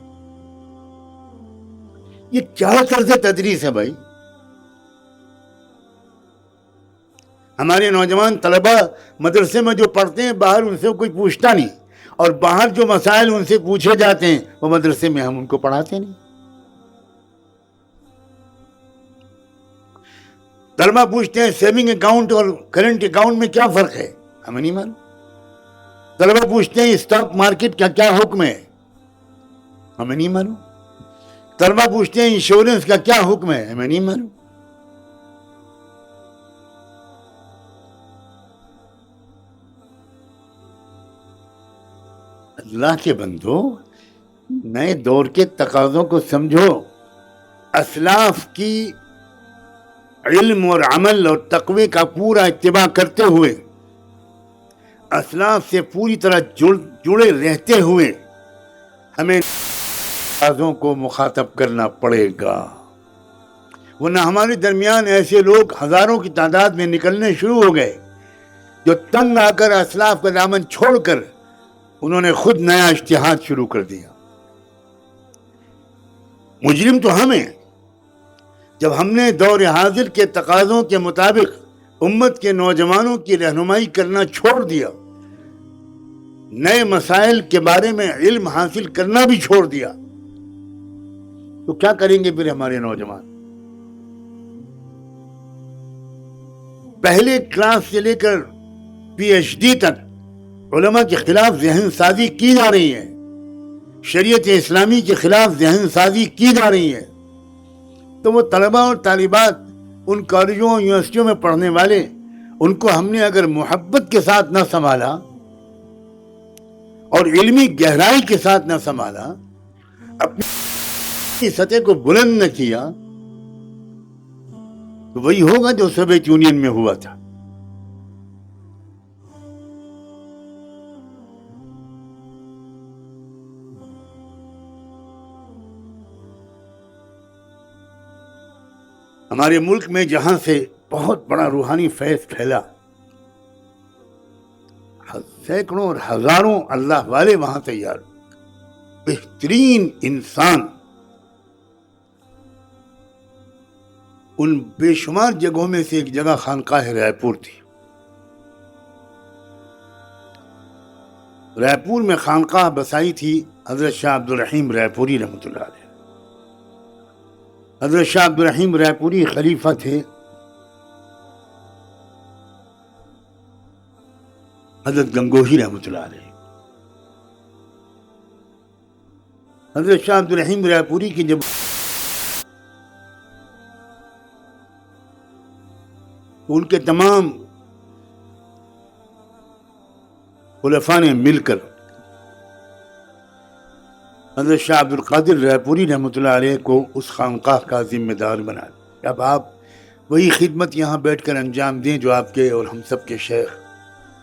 Speaker 2: یہ کیا طرز تدریس ہے بھائی؟ ہمارے نوجوان طلبہ مدرسے میں جو پڑھتے ہیں باہر ان سے کوئی پوچھتا نہیں، اور باہر جو مسائل ان سے پوچھے جاتے ہیں وہ مدرسے میں ہم ان کو پڑھاتے نہیں۔ طلبہ پوچھتے ہیں سیونگ اکاؤنٹ اور کرنٹ اکاؤنٹ میں کیا فرق ہے، ہمیں نہیں معلوم۔ طلبہ پوچھتے ہیں اسٹاک مارکیٹ کا کیا حکم ہے، ہمیں نہیں معلوم۔ طلبہ پوچھتے ہیں انشورنس کا کیا حکم ہے، ہمیں نہیں معلوم۔ اللہ کے بندو، نئے دور کے تقاضوں کو سمجھو۔ اسلاف کی علم اور عمل اور تقوی کا پورا اتباع کرتے ہوئے، اسلاف سے پوری طرح جڑے رہتے ہوئے ہمیں تقاضوں کو مخاطب کرنا پڑے گا، ورنہ ہمارے درمیان ایسے لوگ ہزاروں کی تعداد میں نکلنے شروع ہو گئے جو تنگ آ کر اسلاف کا دامن چھوڑ کر انہوں نے خود نیا اجتہاد شروع کر دیا۔ مجرم تو ہم ہیں جب ہم نے دور حاضر کے تقاضوں کے مطابق امت کے نوجوانوں کی رہنمائی کرنا چھوڑ دیا، نئے مسائل کے بارے میں علم حاصل کرنا بھی چھوڑ دیا، تو کیا کریں گے پھر ہمارے نوجوان؟ پہلے کلاس سے لے کر پی ایچ ڈی تک علماء کے خلاف ذہن سازی کی جا رہی ہے، شریعت اسلامی کے خلاف ذہن سازی کی جا رہی ہے، تو وہ طلبہ اور طالبات ان کالجوں اور یونیورسٹیوں میں پڑھنے والے، ان کو ہم نے اگر محبت کے ساتھ نہ سنبھالا اور علمی گہرائی کے ساتھ نہ سنبھالا، اپنی سطح کو بلند نہ کیا، تو وہی ہوگا جو سوویت یونین میں ہوا تھا۔ ہمارے ملک میں جہاں سے بہت بڑا روحانی فیض پھیلا، سینکڑوں اور ہزاروں اللہ والے وہاں تیار، بہترین انسان ان بے شمار جگہوں میں سے ایک جگہ خانقاہ رائے پور تھی۔ رائے پور میں خانقاہ بسائی تھی حضرت شاہ عبد الرحیم رائے پوری رحمۃ اللہ علیہ۔ حضرت شاہ عبد الرحیم رائے پوری خلیفہ تھے حضرت گنگوہی رحمۃ اللہ علیہ۔ حضرت شاہ عبد الرحیم رائے پوری کی جب ان کے تمام خلفاء نے مل کر حضرت شاہ عبد القادر رائے پوری رحمۃ اللہ علیہ کو اس خانقاہ کا ذمہ دار بنا دیا۔ اب آپ وہی خدمت یہاں بیٹھ کر انجام دیں جو آپ کے اور ہم سب کے شیخ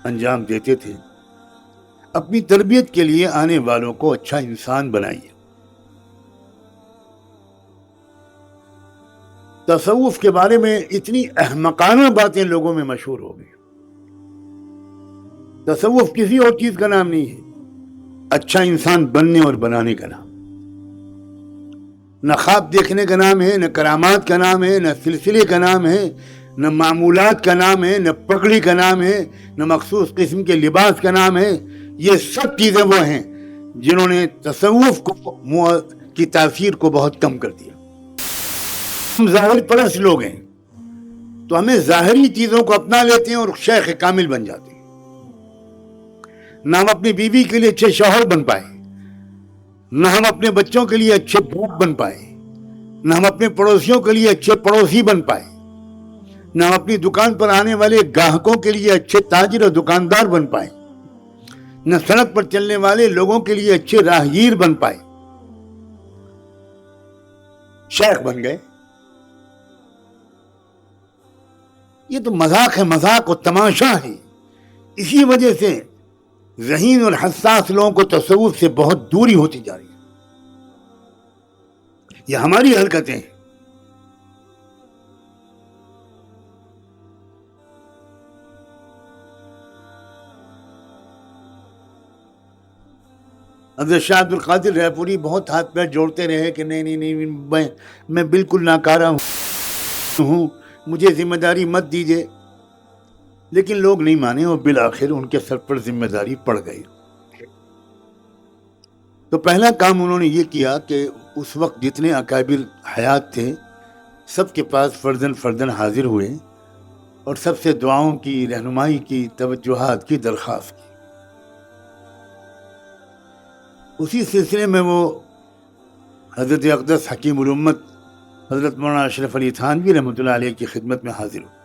Speaker 2: انجام دیتے تھے۔ اپنی تربیت کے لیے آنے والوں کو اچھا انسان بنائیے۔ تصوف کے بارے میں اتنی احمقانہ باتیں لوگوں میں مشہور ہو گئی۔ تصوف کسی اور چیز کا نام نہیں ہے، اچھا انسان بننے اور بنانے کا نام۔ نہ خواب دیکھنے کا نام ہے، نہ کرامات کا نام ہے، نہ سلسلے کا نام ہے، نہ معمولات کا نام ہے، نہ پگڑی کا نام ہے، نہ مخصوص قسم کے لباس کا نام ہے۔ یہ سب چیزیں وہ ہیں جنہوں نے تصوف کی تاثیر کو بہت کم کر دیا۔ ہم ظاہر پرست لوگ ہیں تو ہمیں ظاہری چیزوں کو اپنا لیتے ہیں اور شیخ کامل بن جاتے ہیں۔ نہ ہم اپنی بیوی کے لیے اچھے شوہر بن پائے، نہ ہم اپنے بچوں کے لیے اچھے باپ بن پائے، نہ ہم اپنے پڑوسیوں کے لیے اچھے پڑوسی بن پائے، نہ ہم اپنی دکان پر آنے والے گاہکوں کے لیے اچھے تاجر اور دکاندار بن پائے، نہ سڑک پر چلنے والے لوگوں کے لیے اچھے راہگیر بن پائے۔ شیخ بن گئے۔ یہ تو مذاق ہے، مذاق اور تماشا ہے۔ اسی وجہ سے ذہین اور حساس لوگوں کو تصوف سے بہت دوری ہوتی جا رہی ہے۔ یہ ہماری حرکتیں ہیں۔ حضرت شاہ عبد القادر رائے پوری بہت ہاتھ پیر جوڑتے رہے کہ نہیں میں بالکل ناکارہ ہوں، مجھے ذمہ داری مت دیجیے، لیکن لوگ نہیں مانے اور بالآخر ان کے سر پر ذمہ داری پڑ گئی۔ تو پہلا کام انہوں نے یہ کیا کہ اس وقت جتنے اکابر حیات تھے سب کے پاس فردن فردن حاضر ہوئے اور سب سے دعاؤں کی، رہنمائی کی، توجہات کی درخواست کی۔ اسی سلسلے میں وہ حضرت اقدس حکیم الامت حضرت مولانا اشرف علی تھانوی رحمۃ اللہ علیہ کی خدمت میں حاضر ہو۔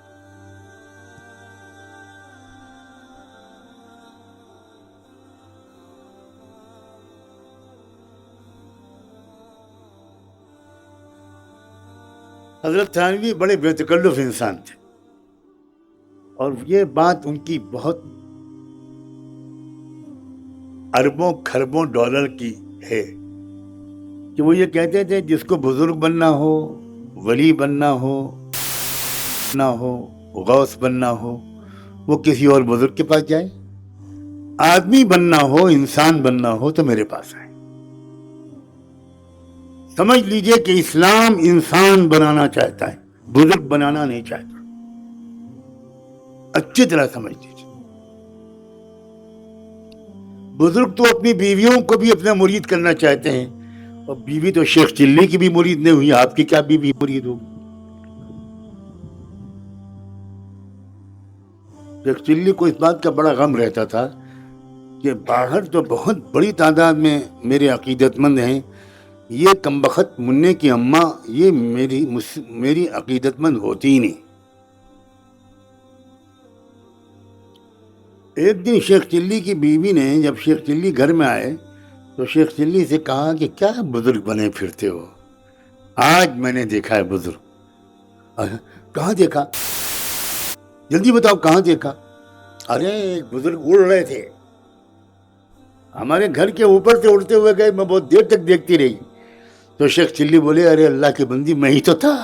Speaker 2: حضرت تھانوی بڑے بے تکلف انسان تھے اور یہ بات ان کی بہت اربوں کھربوں ڈالر کی ہے کہ وہ یہ کہتے تھے جس کو بزرگ بننا ہو، ولی بننا ہو، غوث بننا ہو، وہ کسی اور بزرگ کے پاس جائے، آدمی بننا ہو، انسان بننا ہو تو میرے پاس آئے۔ سمجھ لیجئے کہ اسلام انسان بنانا چاہتا ہے، بزرگ بنانا نہیں چاہتا۔ اچھی طرح سمجھ لیجئے۔ بزرگ تو اپنی بیویوں کو بھی اپنا مرید کرنا چاہتے ہیں، اور بیوی تو شیخ چلی کی بھی مرید نہیں ہوئی، آپ کی کیا بیوی مرید ہوگی؟ شیخ چلی کو اس بات کا بڑا غم رہتا تھا کہ باہر تو بہت بڑی تعداد میں میرے عقیدت مند ہیں، یہ کمبخت منع کی اماں یہ میری عقیدت مند ہوتی ہی نہیں۔ ایک دن شیخ چلی کی بیوی نے جب شیخ چلی گھر میں آئے تو شیخ چلی سے کہا کہ کیا بزرگ بنے پھرتے ہو؟ آج میں نے دیکھا ہے بزرگ۔ کہاں دیکھا؟ جلدی بتاؤ کہاں دیکھا؟ ارے ایک بزرگ اڑ رہے تھے، ہمارے گھر کے اوپر سے اڑتے ہوئے گئے، میں بہت دیر تک دیکھتی رہی۔ تو شیخ چلی بولے ارے اللہ کی بندی میں ہی تو تھا۔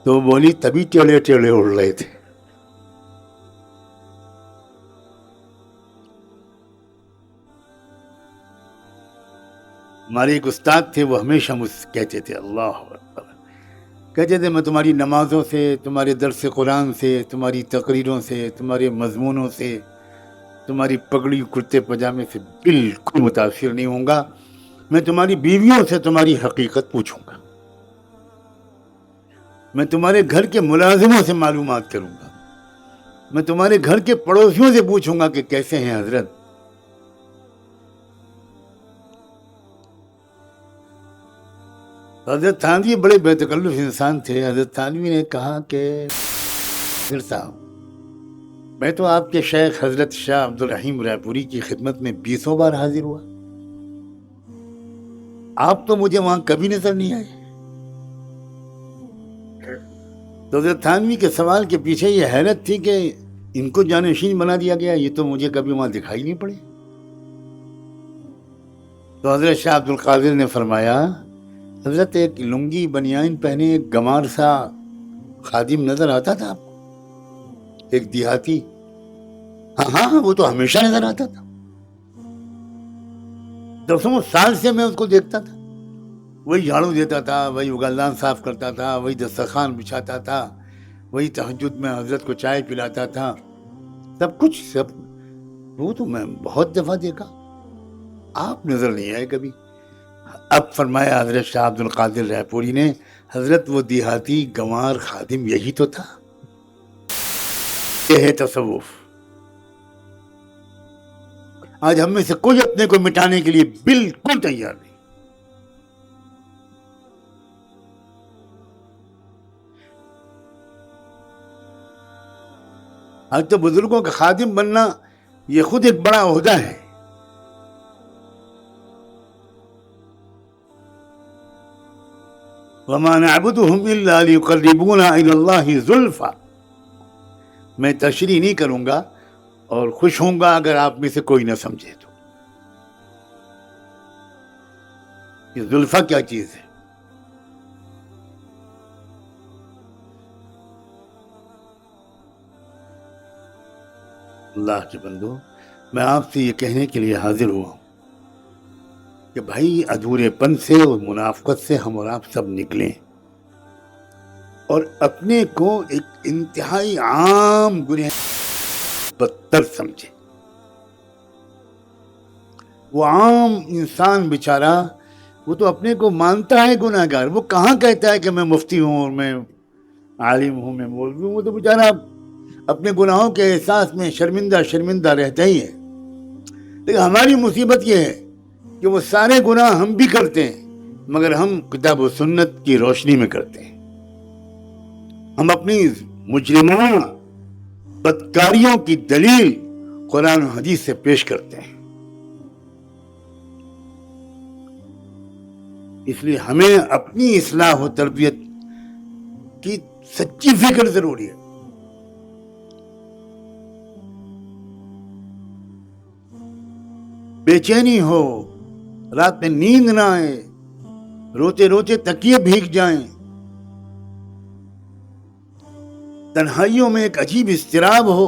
Speaker 2: تو وہ بولی تبھی ٹیڑے ٹیڑے اڑ رہے تھے۔ ہمارے ایک استاد تھے، وہ ہمیشہ مجھ سے کہتے تھے اللہ اکبر، کہتے تھے میں تمہاری نمازوں سے، تمہارے درس قرآن سے، تمہاری تقریروں سے، تمہارے مضمونوں سے، تمہاری پگڑی کرتے پجامے سے بالکل متاثر نہیں ہوں گا، میں تمہاری بیویوں سے تمہاری حقیقت پوچھوں گا، میں تمہارے گھر کے ملازموں سے معلومات کروں گا، میں تمہارے گھر کے پڑوسیوں سے پوچھوں گا کہ کیسے ہیں حضرت۔ حضرت تھانوی بڑے بے تکلف انسان تھے۔ حضرت تھانوی نے کہا کہ حضرت صاحب میں تو آپ کے شیخ حضرت شاہ عبد الرحیم رائے پوری کی خدمت میں 20 بار حاضر ہوا، آپ تو مجھے وہاں کبھی نظر نہیں آئے۔ تو حضرت تھانوی کے سوال کے پیچھے یہ حیرت تھی کہ ان کو جانشین بنا دیا گیا، یہ تو مجھے کبھی وہاں دکھائی نہیں پڑے۔ تو حضرت شاہ عبد القادر نے فرمایا حضرت ایک لنگی بنیان پہنے ایک گمار سا خادم نظر آتا تھا آپ کو، ایک دیہاتی، ہاں وہ تو ہمیشہ نظر آتا تھا، دسوں سال سے میں اس کو دیکھتا تھا، وہی جھاڑو دیتا تھا، وہی گلدان صاف کرتا تھا، وہی دسترخوان بچھاتا تھا، وہی تہجد میں حضرت کو چائے پلاتا تھا، سب کچھ سب وہ تو میں بہت دفعہ دیکھا، آپ نظر نہیں آئے کبھی۔ اب فرمایا حضرت شاہ عبد القادر رائے پوری نے، حضرت وہ دیہاتی گنوار خادم یہی تو تھا، یہ ہے تصوف۔ آج ہم میں سے کوئی اپنے کو مٹانے کے لیے بالکل تیار نہیں۔ آج تو بزرگوں کا خادم بننا یہ خود ایک بڑا عہدہ ہے۔ وَمَا نَعْبُدُهُمْ إِلَّا لِيُقَرِّبُونَا إِلَى اللَّهِ زُلْفَى، میں تشریح نہیں کروں گا اور خوش ہوں گا اگر آپ میں سے کوئی نہ سمجھے تو یہ زلفہ کیا چیز ہے۔ اللہ کے بندو، میں آپ سے یہ کہنے کے لیے حاضر ہوا ہوں کہ بھائی ادھورے پن سے اور منافقت سے ہم اور آپ سب نکلیں اور اپنے کو ایک انتہائی عام گناہ بدتر سمجھیں۔ وہ عام انسان بیچارہ وہ تو اپنے کو مانتا ہے گناہ گار، وہ کہاں کہتا ہے کہ میں مفتی ہوں اور میں عالم ہوں، میں مولوی ہوں، وہ تو بیچارہ اپنے گناہوں کے احساس میں شرمندہ رہتا ہی ہے۔ لیکن ہماری مصیبت یہ ہے کہ وہ سارے گناہ ہم بھی کرتے ہیں مگر ہم کتاب و سنت کی روشنی میں کرتے ہیں، ہم اپنی مجرمانہ بدکاریوں کی دلیل قرآن و حدیث سے پیش کرتے ہیں۔ اس لیے ہمیں اپنی اصلاح و تربیت کی سچی فکر ضروری ہے۔ بے چینی ہو، رات میں نیند نہ آئے، روتے روتے تکیے بھیگ جائیں، تنہائیوں میں ایک عجیب اضطراب ہو،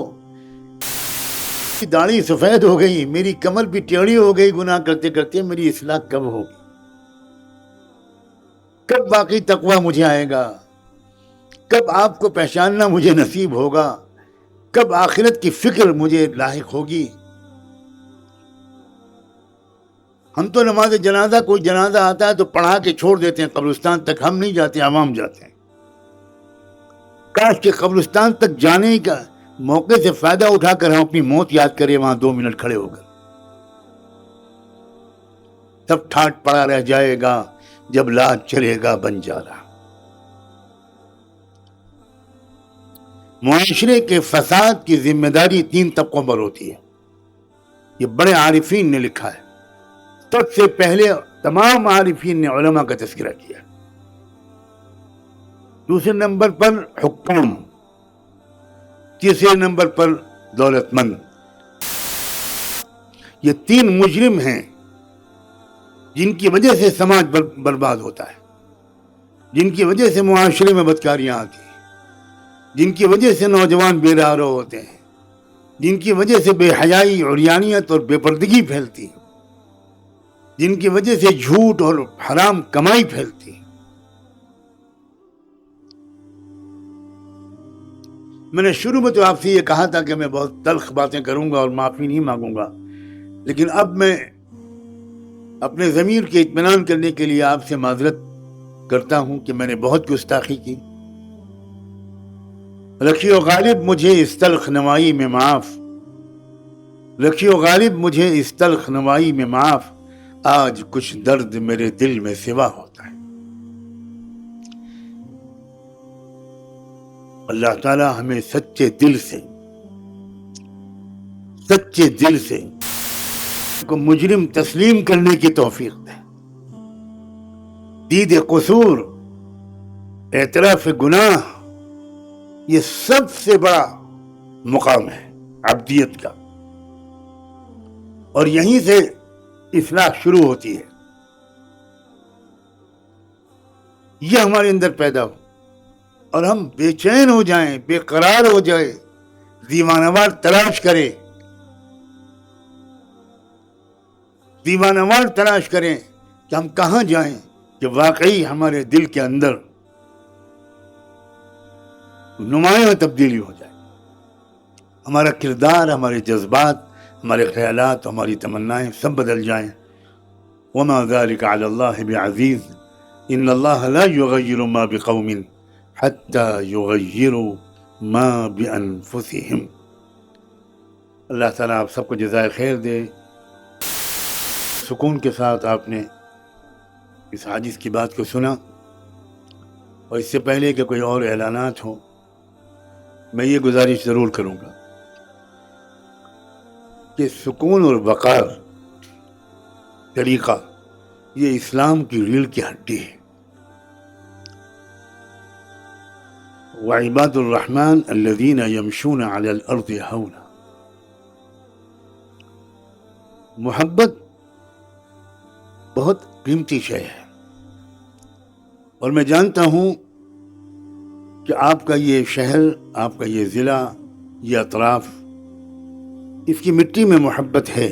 Speaker 2: داڑھی سفید ہو گئی، میری کمر بھی ٹیڑھی ہو گئی گناہ کرتے کرتے، میری اصلاح کب ہوگی؟ کب واقعی تقویٰ مجھے آئے گا؟ کب آپ کو پہچاننا مجھے نصیب ہوگا؟ کب آخرت کی فکر مجھے لاحق ہوگی؟ ہم تو نماز جنازہ، کوئی جنازہ آتا ہے تو پڑھا کے چھوڑ دیتے ہیں، قبرستان تک ہم نہیں جاتے، عوام جاتے ہیں۔ کاش کہ قبرستان تک جانے کا موقع سے فائدہ اٹھا کر ہم اپنی موت یاد کریں، وہاں 2 منٹ کھڑے ہو کر۔ سب ٹھاٹ پڑا رہ جائے گا جب لاج چلے گا بنجارا۔ معاشرے کے فساد کی ذمہ داری 3 طبقوں پر ہوتی ہے، یہ بڑے عارفین نے لکھا ہے۔ سب سے پہلے تمام عارفین نے علماء کا تذکرہ کیا، دوسرے نمبر پر حکام، تیسرے نمبر پر دولت مند۔ یہ 3 مجرم ہیں جن کی وجہ سے سماج برباد ہوتا ہے، جن کی وجہ سے معاشرے میں بدکاریاں آتی ہیں، جن کی وجہ سے نوجوان بے راہ ہوتے ہیں، جن کی وجہ سے بے حیائی، عریانیت اور بے پردگی پھیلتی ہے، جن کی وجہ سے جھوٹ اور حرام کمائی پھیلتی ہے۔ میں نے شروع میں تو آپ سے یہ کہا تھا کہ میں بہت تلخ باتیں کروں گا اور معافی نہیں مانگوں گا، لیکن اب میں اپنے ضمیر کے اطمینان کرنے کے لیے آپ سے معذرت کرتا ہوں کہ میں نے بہت گستاخی کی۔ رکھیو غالب مجھے اس تلخ نوائی میں معاف، رکھیو غالب مجھے اس تلخ نوائی میں معاف، آج کچھ درد میرے دل میں سوا ہوتا ہے۔ اللہ تعالی ہمیں سچے دل سے کو مجرم تسلیم کرنے کی توفیق دے۔ دید قصور، اعتراف گناہ، یہ سب سے بڑا مقام ہے عبدیت کا، اور یہیں سے اصلاح شروع ہوتی ہے۔ یہ ہمارے اندر پیدا ہو اور ہم بے چین ہو جائیں، بے قرار ہو جائیں، دیوانہ وار تلاش کریں دیوانوار تلاش کریں کہ ہم کہاں جائیں کہ واقعی ہمارے دل کے اندر نمایاں تبدیلی ہو جائے، ہمارا کردار، ہمارے جذبات، ہمارے خیالات، ہماری تمنائیں سب بدل جائیں۔ وما ذلك على الله بعزيز ان اللہ لا يغير ما بقوم حتى يغيروا ما بانفسهم۔ اللہ تعالیٰ آپ سب کو جزائے خیر دے۔ سکون کے ساتھ آپ نے اس حدیث کی بات کو سنا، اور اس سے پہلے کہ کوئی اور اعلانات ہوں، میں یہ گزارش ضرور کروں گا کہ سکون اور وقار طریقہ یہ اسلام کی ریڑھ کی ہڈی ہے۔ وعباد الرحمن الذین یمشون علی الارض ہونا۔ محبت بہت قیمتی شے ہے، اور میں جانتا ہوں کہ آپ کا یہ شہر، آپ کا یہ ضلع، یہ اطراف، اس کی مٹی میں محبت ہے،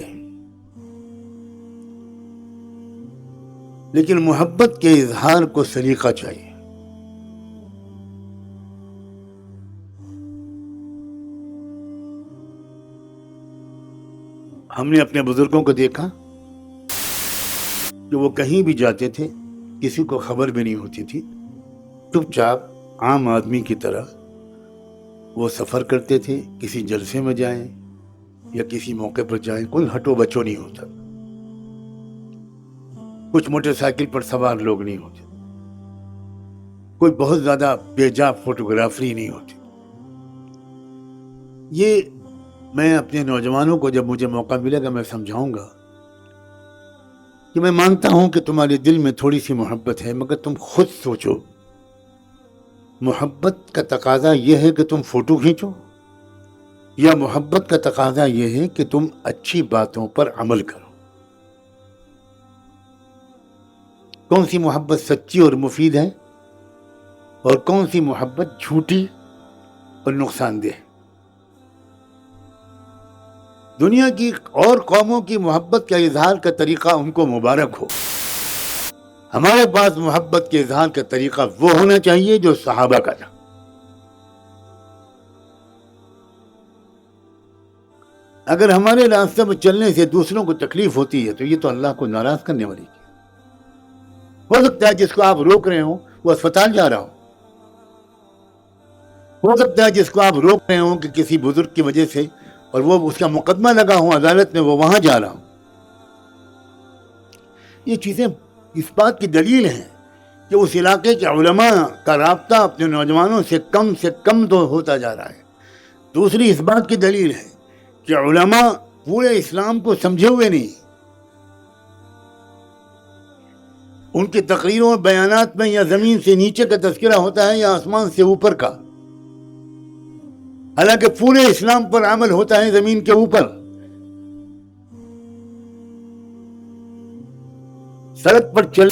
Speaker 2: لیکن محبت کے اظہار کو سلیقہ چاہیے۔ ہم نے اپنے بزرگوں کو دیکھا کہ وہ کہیں بھی جاتے تھے، کسی کو خبر بھی نہیں ہوتی تھی، چپ چاپ عام آدمی کی طرح وہ سفر کرتے تھے، کسی جلسے میں جائیں یا کسی موقع پر جائیں، کوئی ہٹو بچو نہیں ہوتا، کچھ موٹر سائیکل پر سوار لوگ نہیں ہوتے، کوئی بہت زیادہ بے جا فوٹوگرافری نہیں ہوتی۔ یہ میں اپنے نوجوانوں کو جب مجھے موقع ملے گا میں سمجھاؤں گا کہ میں مانتا ہوں کہ تمہارے دل میں تھوڑی سی محبت ہے، مگر تم خود سوچو، محبت کا تقاضا یہ ہے کہ تم فوٹو کھینچو، یا محبت کا تقاضا یہ ہے کہ تم اچھی باتوں پر عمل کرو؟ کون سی محبت سچی اور مفید ہے، اور کون سی محبت جھوٹی اور نقصان دہ؟ دنیا کی اور قوموں کی محبت کا اظہار کا طریقہ ان کو مبارک ہو، ہمارے پاس محبت کے اظہار کا طریقہ وہ ہونا چاہیے جو صحابہ کا تھا۔ اگر ہمارے راستے میں چلنے سے دوسروں کو تکلیف ہوتی ہے تو یہ تو اللہ کو ناراض کرنے والی چیز۔ ہو سکتا ہے جس کو آپ روک رہے ہوں وہ اسپتال جا رہا ہو سکتا ہے جس کو آپ روک رہے ہوں کہ کسی بزرگ کی وجہ سے اور وہ اس کا مقدمہ لگا ہوں عدالت میں، وہ وہاں جا رہا ہوں۔ یہ چیزیں اس بات کی دلیل ہیں کہ اس علاقے کے علماء کا رابطہ اپنے نوجوانوں سے کم تو ہوتا جا رہا ہے۔ دوسری اس بات کی دلیل ہے کہ علماء پورے اسلام کو سمجھے ہوئے نہیں، ان کی تقریروں اور بیانات میں یا زمین سے نیچے کا تذکرہ ہوتا ہے یا آسمان سے اوپر کا، حالانکہ پورے اسلام پر عمل ہوتا ہے زمین کے اوپر۔ سڑک پر چل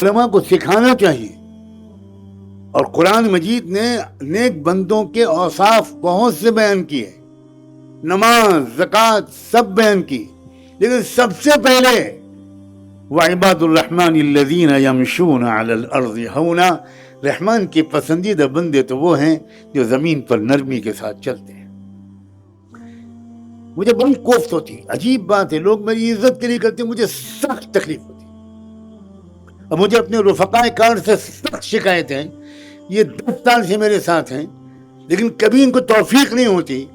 Speaker 2: علماء کو سکھانا چاہیے، اور قرآن مجید نے نیک بندوں کے اوصاف بہت سے بیان کیے، نماز، زکوٰۃ سب بیان کی، لیکن سب سے پہلے وعباد الرحمن الذین یمشون علی الارض ہونا، رحمان کے پسندیدہ بندے تو وہ ہیں جو زمین پر نرمی کے ساتھ چلتے ہیں۔ مجھے بڑی کوفت ہوتی، عجیب بات ہے، لوگ میری عزت کے لیے کرتے ہیں، مجھے سخت تکلیف ہوتی، اور مجھے اپنے رفقائے کار سے سخت شکایتیں ہیں، یہ 10 سال سے میرے ساتھ ہیں، لیکن کبھی ان کو توفیق نہیں ہوتی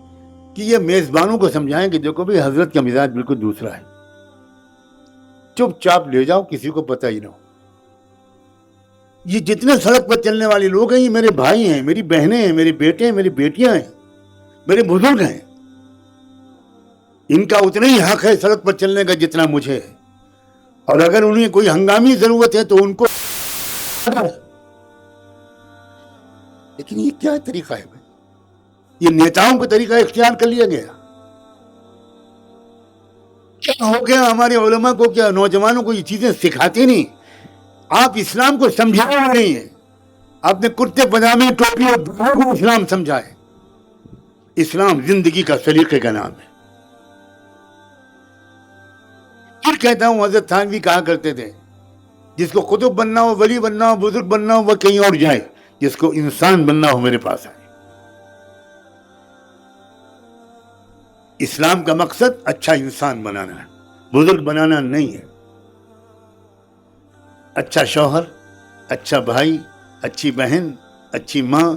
Speaker 2: کہ یہ میزبانوں کو سمجھائیں کہ دیکھو بھی حضرت کا مزاج بالکل دوسرا ہے، چپ چاپ لے جاؤ، کسی کو پتہ ہی نہ ہو۔ یہ جتنے سڑک پر چلنے والے لوگ ہیں یہ میرے بھائی ہیں، میری بہنیں ہیں، میرے بیٹے ہیں، میری بیٹیاں ہیں، میرے بزرگ ہیں، ان کا اتنا ہی حق ہے سڑک پر چلنے کا جتنا مجھے ہے، اور اگر انہیں کوئی ہنگامی ضرورت ہے تو ان کو، لیکن یہ کیا طریقہ ہے بھائی؟ یہ نیتاؤں کا طریقہ اختیار کر لیا گیا۔ کیا ہو گیا ہمارے علماء کو؟ کیا نوجوانوں کو یہ چیزیں سکھاتے نہیں؟ آپ اسلام کو سمجھا نہیں ہیں، آپ نے کرتے پاجامے ٹوپی اور دھوتی کو اسلام سمجھا ہے۔ اسلام زندگی کا سلیقے کا نام ہے۔ جھوٹ کہتا ہوں. حضرت تھانوی کہا کرتے تھے جس کو قطب بننا ہو, ولی بننا ہو, بزرگ بننا ہو, وہ کہیں اور جائے, جس کو انسان بننا ہو میرے پاس آئے. اسلام کا مقصد اچھا انسان بنانا ہے, بزرگ بنانا نہیں ہے. اچھا شوہر, اچھا بھائی, اچھی بہن, اچھی ماں,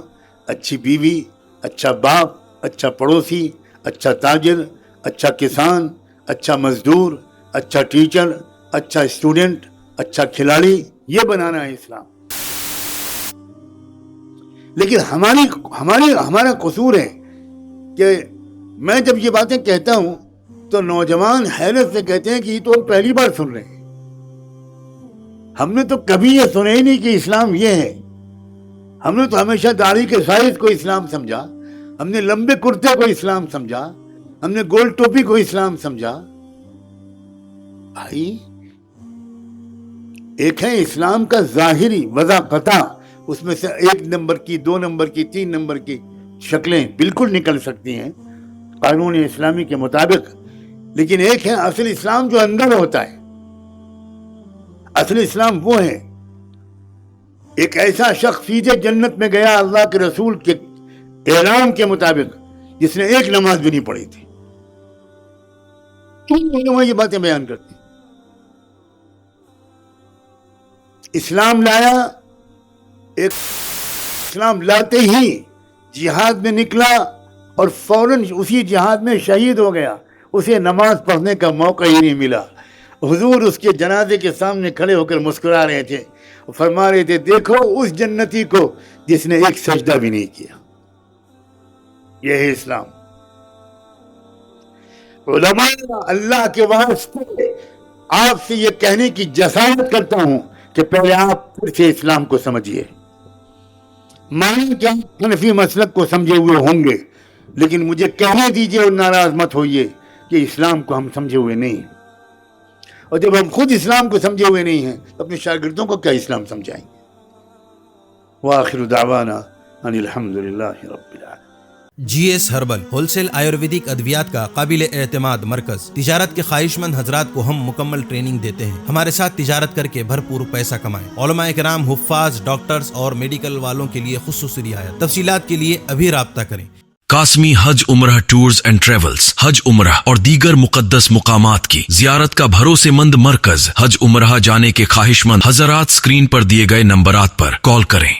Speaker 2: اچھی بیوی, اچھا باپ, اچھا پڑوسی, اچھا تاجر, اچھا کسان, اچھا مزدور, اچھا ٹیچر, اچھا اسٹوڈنٹ, اچھا کھلاڑی, یہ بنانا ہے اسلام. لیکن ہمارا قصور ہے کہ میں جب یہ باتیں کہتا ہوں تو نوجوان حیرت سے کہتے ہیں کہ یہ تو ہم پہلی بار سن رہے ہیں, ہم نے تو کبھی یہ سنا ہی نہیں کہ اسلام یہ ہے. ہم نے تو ہمیشہ داڑھی کے سائز کو اسلام سمجھا, ہم نے لمبے کرتے کو اسلام سمجھا, ہم نے گول ٹوپی کو اسلام سمجھا. بھائی ایک ہے اسلام کا ظاہری وضاحت, اس میں سے 1 نمبر کی, 2 نمبر کی, 3 نمبر کی شکلیں بالکل نکل سکتی ہیں قانون اسلامی کے مطابق. لیکن ایک ہے اصل اسلام جو اندر ہوتا ہے. اصل اسلام وہ ہے ایک ایسا شخص سیدھے جنت میں گیا اللہ کے رسول کے اعلان کے مطابق جس نے 1 نماز بھی نہیں پڑھی تھی. کیوں یہ باتیں بیان کرتی؟ اسلام لایا, ایک اسلام لاتے ہی جہاد میں نکلا اور فوراً اسی جہاد میں شہید ہو گیا. اسے نماز پڑھنے کا موقع ہی نہیں ملا. حضور اس کے جنازے کے سامنے کھڑے ہو کر مسکرا رہے تھے, فرما رہے تھے دیکھو اس جنتی کو جس نے 1 سجدہ بھی نہیں کیا. یہ ہے اسلام. علماء اللہ کے واسطے آپ سے یہ کہنے کی جسارت کرتا ہوں کہ پہلے آپ پھر سے اسلام کو سمجھیے. مانیں کہ آپ حنفی مسلک کو سمجھے ہوئے ہوں گے, لیکن مجھے کہنے دیجئے اور ناراض مت ہوئیے کہ اسلام کو ہم سمجھے ہوئے نہیں ہیں. اور جب ہم خود اسلام کو سمجھے ہوئے نہیں ہیں تو اپنے شاگردوں کو کیا اسلام سمجھائیں گے؟ وآخر دعوانا ان الحمدللہ رب العالمین.
Speaker 3: G S herbal wholesale Ayurvedic ادویات کا قابل اعتماد مرکز. تجارت کے خواہش مند حضرات کو ہم مکمل ٹریننگ دیتے ہیں. ہمارے ساتھ تجارت کر کے بھرپور پیسہ کمائیں. علماء کرام, حفاظ, ڈاکٹرز اور میڈیکل والوں کے لیے خصوصی رعایت. تفصیلات کے لیے ابھی رابطہ کریں.
Speaker 4: قاسمی حج عمرہ ٹورز اینڈ ٹریولز حج عمرہ اور دیگر مقدس مقامات کی زیارت کا بھروسے مند مرکز. حج عمرہ جانے کے خواہش مند حضرات اسکرین پر دیے گئے نمبرات پر کال کریں.